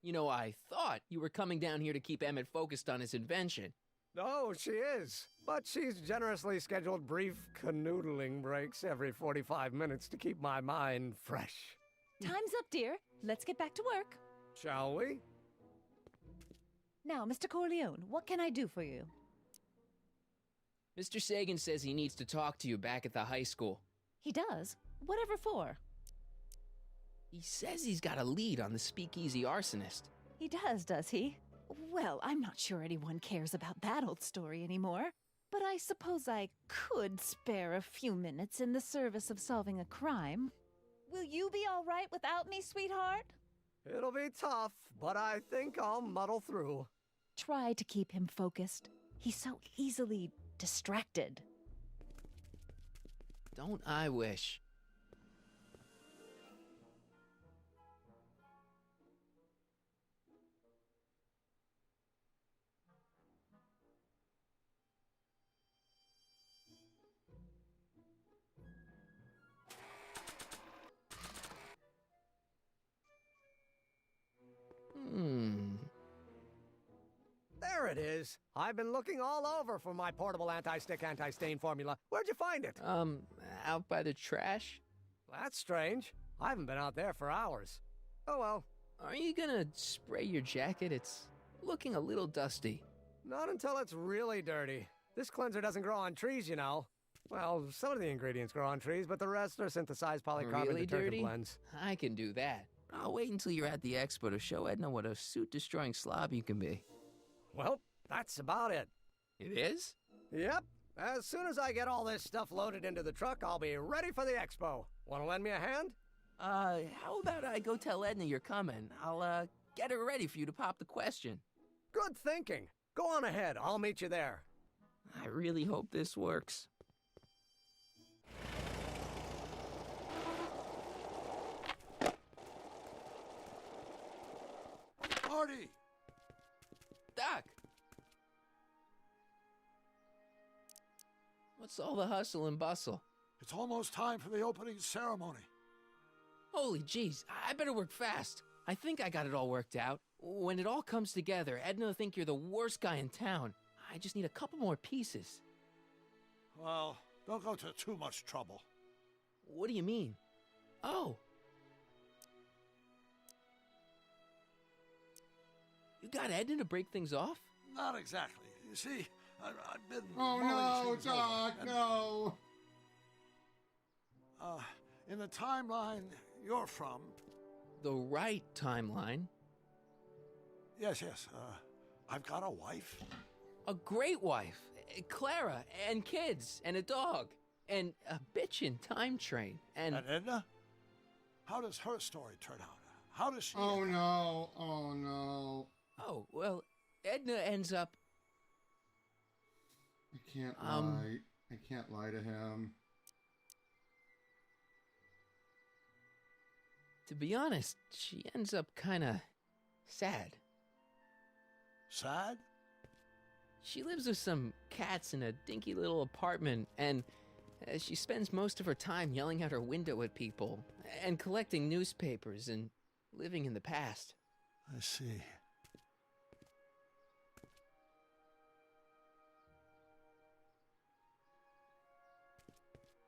You know, I thought you were coming down here to keep Emmett focused on his invention. Oh, she is. But she's generously scheduled brief canoodling breaks every 45 minutes to keep my mind fresh. Time's up, dear. Let's get back to work. Shall we? Now, Mr. Corleone, what can I do for you? Mr. Sagan says he needs to talk to you back at the high school. He does? Whatever for? He says he's got a lead on the speakeasy arsonist. He does he? Well, I'm not sure anyone cares about that old story anymore. But I suppose I could spare a few minutes in the service of solving a crime. Will you be all right without me, sweetheart? It'll be tough, but I think I'll muddle through. Try to keep him focused. He's so easily distracted. Don't I wish? There it is. I've been looking all over for my portable anti-stick, anti-stain formula. Where'd you find it? Out by the trash? That's strange. I haven't been out there for hours. Oh well. Are you gonna spray your jacket? It's looking a little dusty. Not until it's really dirty. This cleanser doesn't grow on trees, you know. Well, some of the ingredients grow on trees, but the rest are synthesized polycarbonate Really detergent dirty? blends. I can do that. I'll wait until you're at the expo to show Edna what a suit-destroying slob you can be. Well, that's about it. It is? Yep. As soon as I get all this stuff loaded into the truck, I'll be ready for the expo. Want to lend me a hand? How about I go tell Edna you're coming? I'll, get her ready for you to pop the question. Good thinking. Go on ahead. I'll meet you there. I really hope this works. Marty! Doc! What's all the hustle and bustle? It's almost time for the opening ceremony. Holy jeez, I better work fast. I think I got it all worked out. When it all comes together, Edna will think you're the worst guy in town. I just need a couple more pieces. Well, don't go to too much trouble. What do you mean? Oh. You You got Edna to break things off? Not exactly. You see, I've been. Oh mulling no, things over, Doc, and, no. In the timeline you're from. The right timeline? Yes. I've got a wife. A great wife, Clara, and kids, and a dog, and a bitchin' time train, and Edna? How does her story turn out? How does she... Oh no, oh no. Oh, well, Edna ends up... I can't lie. I can't lie to him. To be honest, she ends up kinda sad. Sad? She lives with some cats in a dinky little apartment, and she spends most of her time yelling out her window at people, and collecting newspapers, and living in the past. I see.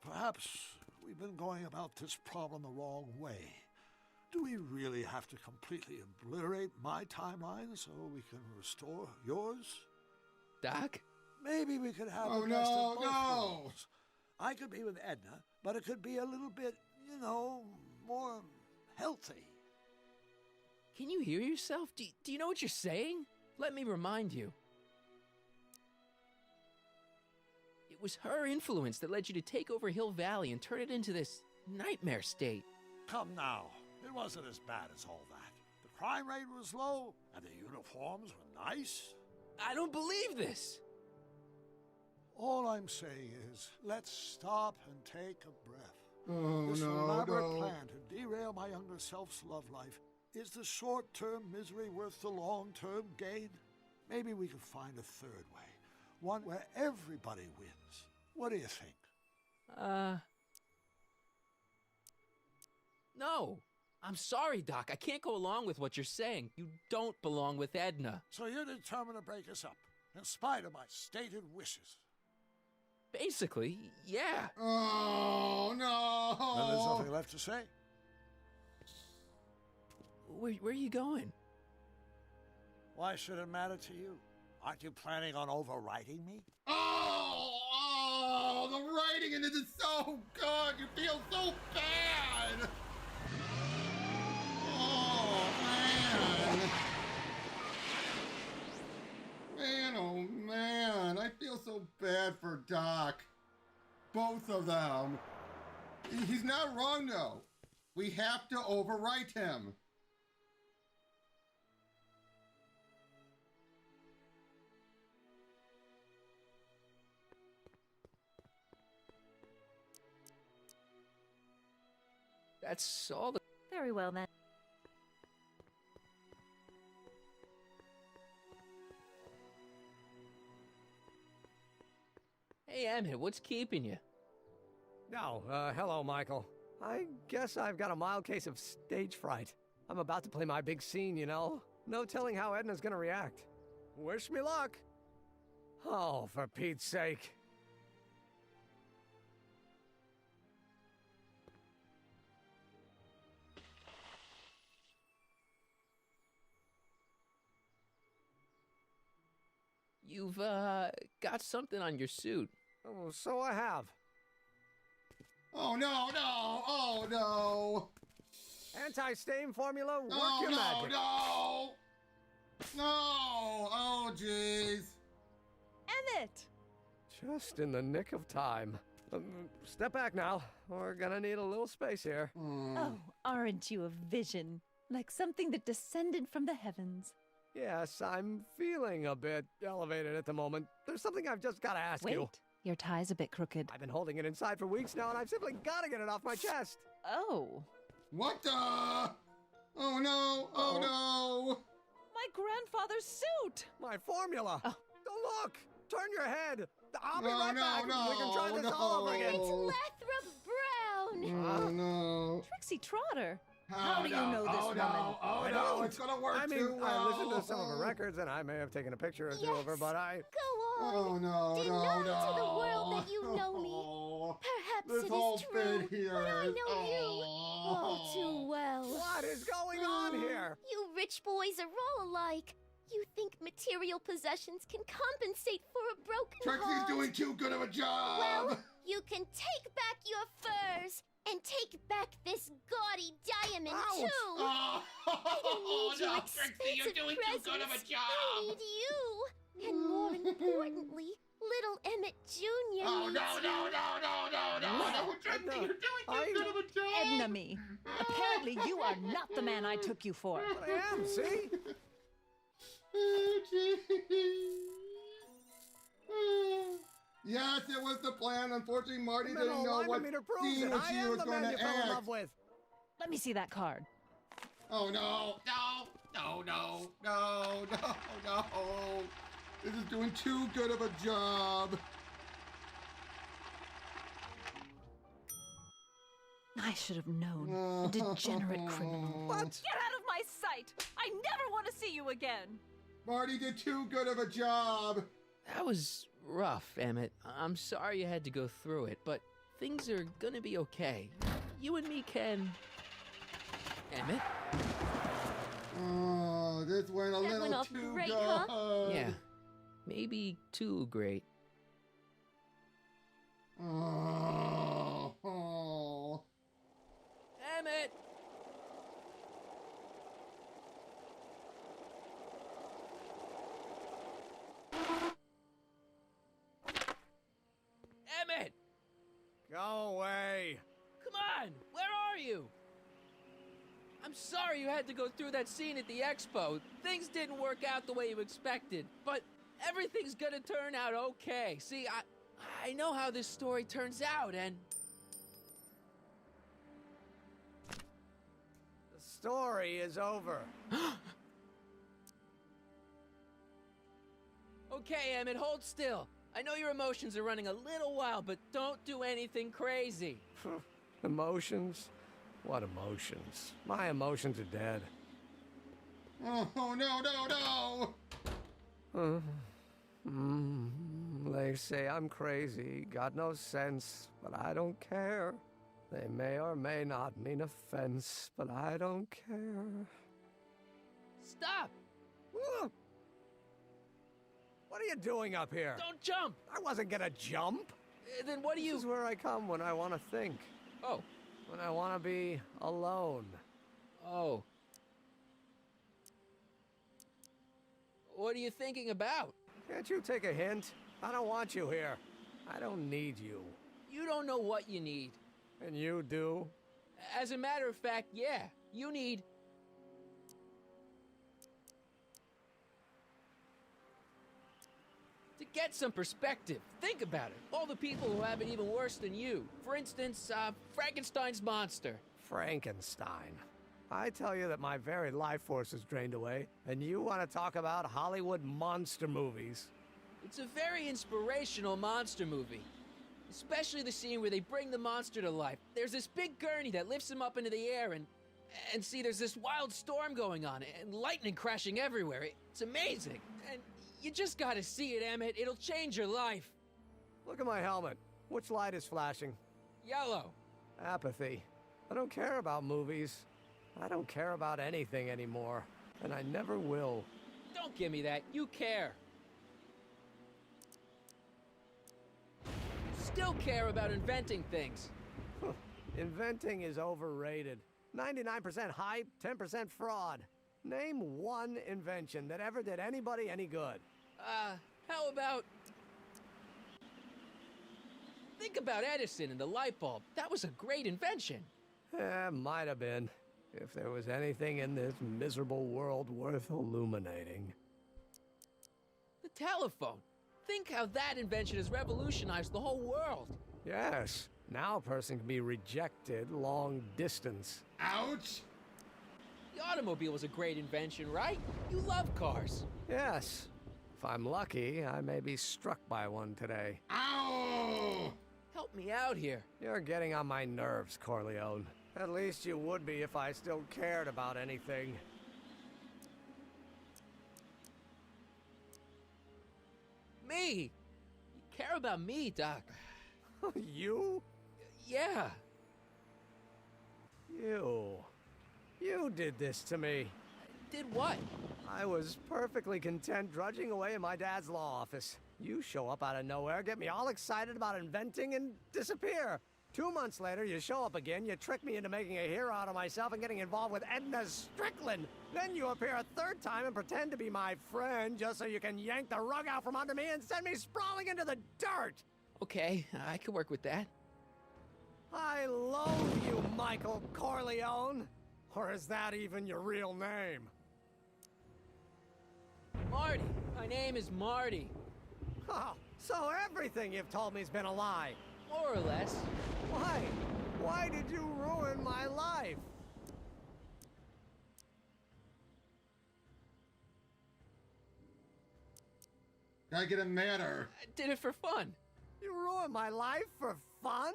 Perhaps we've been going about this problem the wrong way. Do we really have to completely obliterate my timeline so we can restore yours? Doc? Maybe we could have Oh the best no, of both no! worlds. I could be with Edna, but it could be a little bit, more healthy. Can you hear yourself? Do you know what you're saying? Let me remind you. It was her influence that led you to take over Hill Valley and turn it into this nightmare state. Come now. It wasn't as bad as all that. The crime rate was low, and the uniforms were nice. I don't believe this. All I'm saying is, let's stop and take a breath. Oh This no, elaborate no. plan to derail my younger self's love life, is the short-term misery worth the long-term gain? Maybe we could find a third way. One where everybody wins. What do you think? No. I'm sorry, Doc. I can't go along with what you're saying. You don't belong with Edna. So you're determined to break us up, in spite of my stated wishes. Basically, yeah. Oh no! Then there's nothing left to say. Where are you going? Why should it matter to you? Aren't you planning on overwriting me? Oh, the writing in it is so good. You feel so bad. Oh man, oh man, I feel so bad for Doc. Both of them. He's not wrong though. We have to overwrite him. That's all the... Very well, then. Hey, Emmett, what's keeping you? Oh, hello, Michael. I guess I've got a mild case of stage fright. I'm about to play my big scene, you know? No telling how Edna's gonna react. Wish me luck. Oh, for Pete's sake. You've, got something on your suit. Oh, so I have. Oh no, no, oh no. Anti-stain formula, work Oh your no, magic. no. No, oh jeez. Emmett! Just in the nick of time. Step back now. We're gonna need a little space here. Oh, aren't you a vision? Like something that descended from the heavens. Yes, I'm feeling a bit elevated at the moment. There's something I've just got to ask you. Wait, your tie's a bit crooked. I've been holding it inside for weeks now, and I've simply got to get it off my chest. Oh. What the? Oh no, oh no. My grandfather's suit! My formula. Oh. Don't look. Turn your head. I'll be No, right no, back. no, We can try this all over again. It's Lathrop Brown! Oh no. Trixie Trotter. Oh, How do you know this woman? Oh I no, don't. it's gonna work I mean, too I well. listened to some of her records, and I may have taken a picture or two of her, but I... Go on! Oh no, Deny no, to the no. world that you know me. Oh, Perhaps this it whole is true, bit here but I is- know you all too well. What is going on here? You rich boys are all alike. You think material possessions can compensate for a broken Trixie's heart? doing too good of a job! Well, you can take back your furs and take back this gaudy diamond, too! Oh, I don't need no, your Trixie, you're expensive doing presents. too good of a job! I need you! And more importantly, little Emmett Jr. Oh, needs no, you. no, Trixie, you're doing too good of a job! Edna me. Apparently you are not the man I took you for. But I am, see? Yes, it was the plan. Unfortunately, Marty The didn't middle know what meter proves scene it. when I she am was the going man to you fell in act. love with. Let me see that card. Oh no, no. This is doing too good of a job. I should have known. A degenerate criminal. What? Get out of my sight! I never want to see you again! Marty did too good of a job. That was rough, Emmett. I'm sorry you had to go through it, but things are gonna be okay. You and me can... Emmett? Oh, this went a That little went off too great, good. huh? Yeah. Maybe too great. Oh. Emmett! Emmett! Go away. Come on! Where are you? I'm sorry you had to go through that scene at the expo. Things didn't work out the way you expected, but everything's gonna turn out okay. See, I know how this story turns out, and... The story is over. Okay, Emmett, hold still. I know your emotions are running a little wild, but don't do anything crazy. Emotions? What emotions? My emotions are dead. Oh, no. They say I'm crazy, got no sense, but I don't care. They may or may not mean offense, but I don't care. Stop! What are you doing up here? Don't jump! I wasn't gonna jump. Then what do you... This is where I come when I want to think. Oh. When I want to be alone. Oh. What are you thinking about? Can't you take a hint? I don't want you here. I don't need you. You don't know what you need. And you do? As a matter of fact, yeah. You need... to get some perspective. Think about it. All the people who have it even worse than you. For instance, Frankenstein's monster. Frankenstein. I tell you that my very life force is drained away, and you want to talk about Hollywood monster movies. It's a very inspirational monster movie. Especially the scene where they bring the monster to life. There's this big gurney that lifts him up into the air, and see, there's this wild storm going on, and lightning crashing everywhere. It's amazing. And you just gotta see it, Emmett. It'll change your life. Look at my helmet. Which light is flashing? Yellow. Apathy. I don't care about movies. I don't care about anything anymore. And I never will. Don't give me that. You care. You still care about inventing things. Inventing is overrated. 99% hype, 10% fraud. Name one invention that ever did anybody any good. How about... Think about Edison and the light bulb. That was a great invention. Might have been. If there was anything in this miserable world worth illuminating. The telephone. Think how that invention has revolutionized the whole world. Yes. Now a person can be rejected long distance. Ouch! The automobile was a great invention, right? You love cars. Yes. If I'm lucky, I may be struck by one today. Ow! Help me out here. You're getting on my nerves, Corleone. At least you would be if I still cared about anything. Me? You care about me, Doc. You? Yeah. You did this to me. Did what? I was perfectly content drudging away in my dad's law office. You show up out of nowhere, get me all excited about inventing, and disappear. 2 months later, you show up again, you trick me into making a hero out of myself and getting involved with Edna Strickland. Then you appear a third time and pretend to be my friend just so you can yank the rug out from under me and send me sprawling into the dirt. Okay, I can work with that. I loathe you, Michael Corleone. Or is that even your real name? Marty! My name is Marty. Oh, so everything you've told me's been a lie. More or less. Why? Why did you ruin my life? Gotta get him madder. I did it for fun. You ruined my life for fun?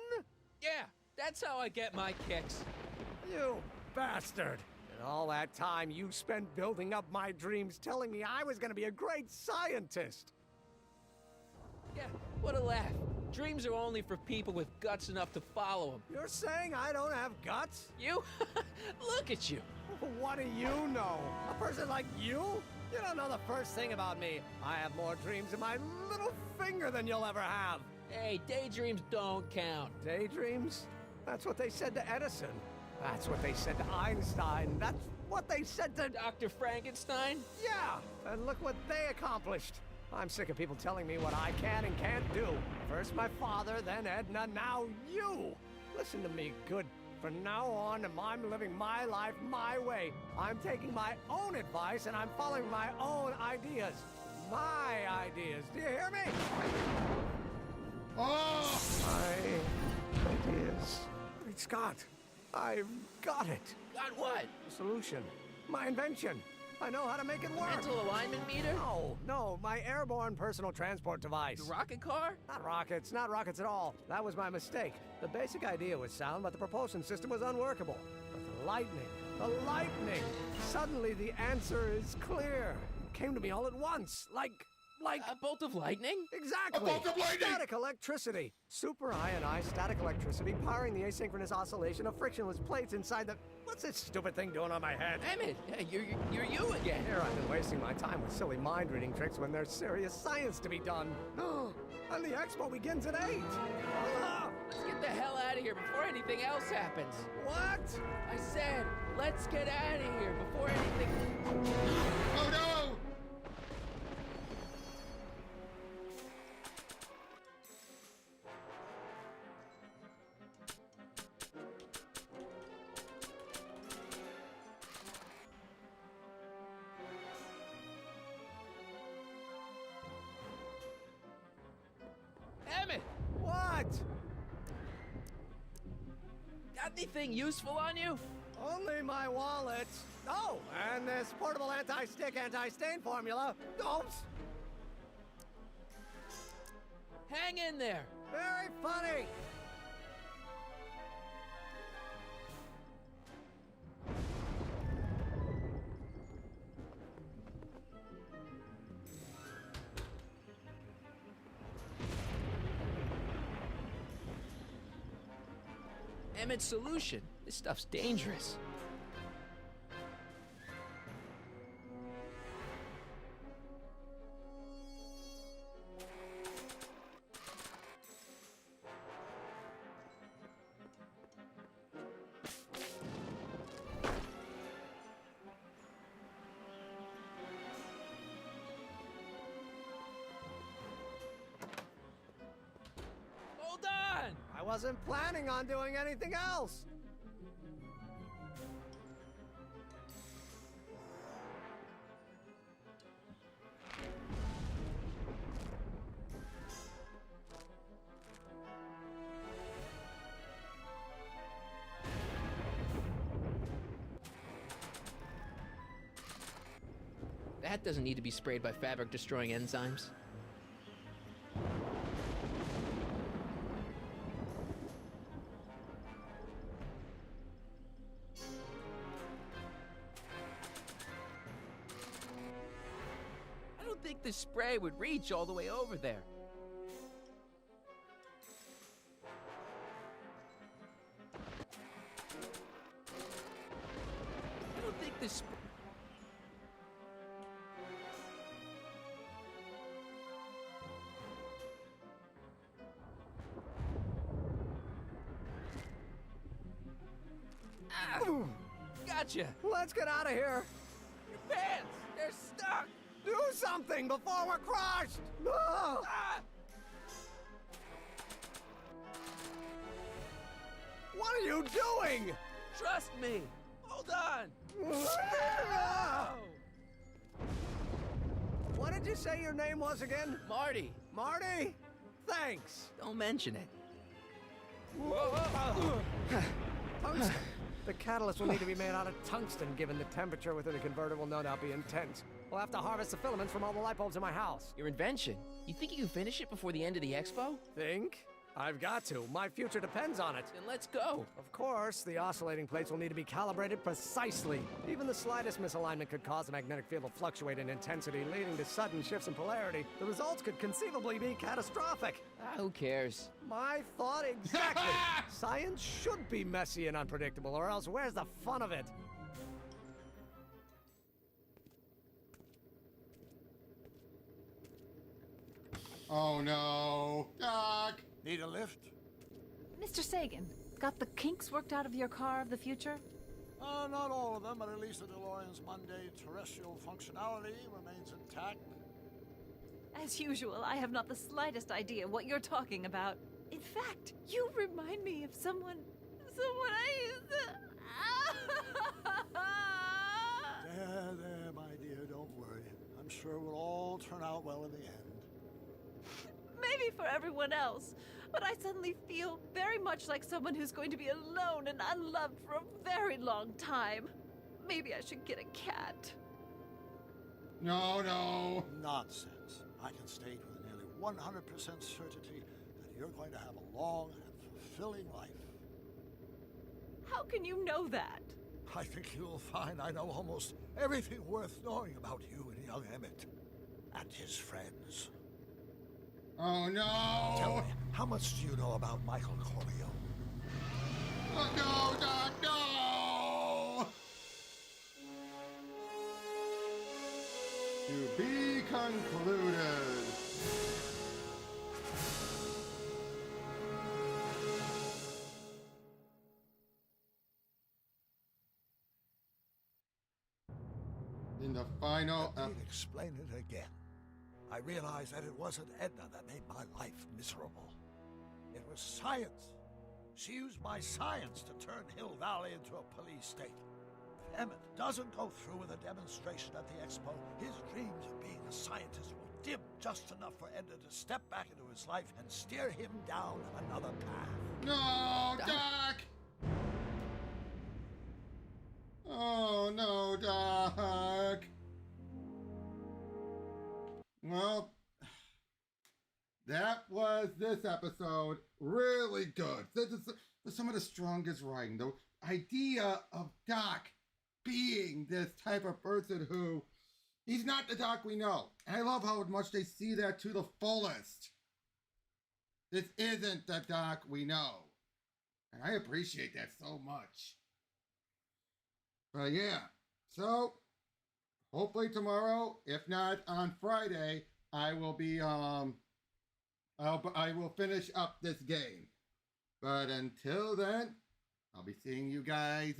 Yeah, that's how I get my kicks. You bastard. And all that time you spent building up my dreams, telling me I was gonna be a great scientist. Yeah, what a laugh. Dreams are only for people with guts enough to follow them. You're saying I don't have guts? You? Look at you. What do you know? A person like you? You don't know the first thing about me. I have more dreams in my little finger than you'll ever have. Hey, daydreams don't count. Daydreams? That's what they said to Edison. That's what they said to Einstein. That's what they said to Dr. Frankenstein? Yeah, and look what they accomplished. I'm sick of people telling me what I can and can't do. First my father, then Edna, now you. Listen to me, good. From now on, I'm living my life my way. I'm taking my own advice and I'm following my own ideas. My ideas. Do you hear me? Oh! My ideas. Great Scott. I've got it. Got what? The solution. My invention. I know how to make it work. Mental alignment meter? No, my airborne personal transport device. The rocket car? Not rockets at all. That was my mistake. The basic idea was sound, but the propulsion system was unworkable. But the lightning. Suddenly the answer is clear. It came to me all at once, like a bolt of lightning? Exactly. A bolt of lightning! Static electricity. Super ionized static electricity powering the asynchronous oscillation of frictionless plates inside the... What's this stupid thing doing on my head? Damn it, you're you again. Here I've been wasting my time with silly mind-reading tricks when there's serious science to be done. And the expo begins at 8. Let's get the hell out of here before anything else happens. What? I said, let's get out of here before anything... Oh no! Emmett! What? Got anything useful on you? Only my wallet. Oh, and this portable anti-stick, anti-stain formula. Oops. Hang in there. Very funny. Emmett's solution. This stuff's dangerous. Hold on! I wasn't planning on doing anything else. That doesn't need to be sprayed by fabric-destroying enzymes. I don't think this spray would reach all the way over there. I don't think this... Gotcha! Let's get out of here. Your pants! They're stuck! Do something before we're crushed! Ah! Ah! What are you doing? Trust me! Hold on! Ah! What did you say your name was again? Marty! Marty? Thanks. Don't mention it. Tungsten. The catalyst will need to be made out of tungsten, given the temperature within the converter will no doubt be intense. We'll have to harvest the filaments from all the light bulbs in my house. Your invention. You think you can finish it before the end of the expo? Think? I've got to. My future depends on it. Then let's go. Of course, the oscillating plates will need to be calibrated precisely. Even the slightest misalignment could cause the magnetic field to fluctuate in intensity, leading to sudden shifts in polarity. The results could conceivably be catastrophic. Who cares? My thought exactly. Science should be messy and unpredictable, or else where's the fun of it? Oh no, Doc! Need a lift? Mr. Sagan, got the kinks worked out of your car of the future? Not all of them, but at least the DeLorean's mundane terrestrial functionality remains intact. As usual, I have not the slightest idea what you're talking about. In fact, you remind me of someone I used to... There, my dear, don't worry. I'm sure it will all turn out well in the end. Maybe for everyone else, but I suddenly feel very much like someone who's going to be alone and unloved for a very long time. Maybe I should get a cat. No. Nonsense. I can state with nearly 100% certainty that you're going to have a long and fulfilling life. How can you know that? I think you'll find I know almost everything worth knowing about you and young Emmett and his friends. Oh no! Tell me, how much do you know about Michael Corleone? Oh, no, Doc, no! To be concluded. In the final... Let me explain it again. I realized that it wasn't Edna that made my life miserable. It was science. She used my science to turn Hill Valley into a police state. If Emmett doesn't go through with a demonstration at the expo, his dreams of being a scientist will dim just enough for Edna to step back into his life and steer him down another path. No, Doc! Oh, no, Doc. Well, that was this episode. Really good. This is some of the strongest writing. The idea of Doc being this type of person who, he's not the Doc we know. And I love how much they see that to the fullest. This isn't the Doc we know. And I appreciate that so much. But yeah, so hopefully tomorrow, if not on Friday, I will be I will finish up this game. But until then, I'll be seeing you guys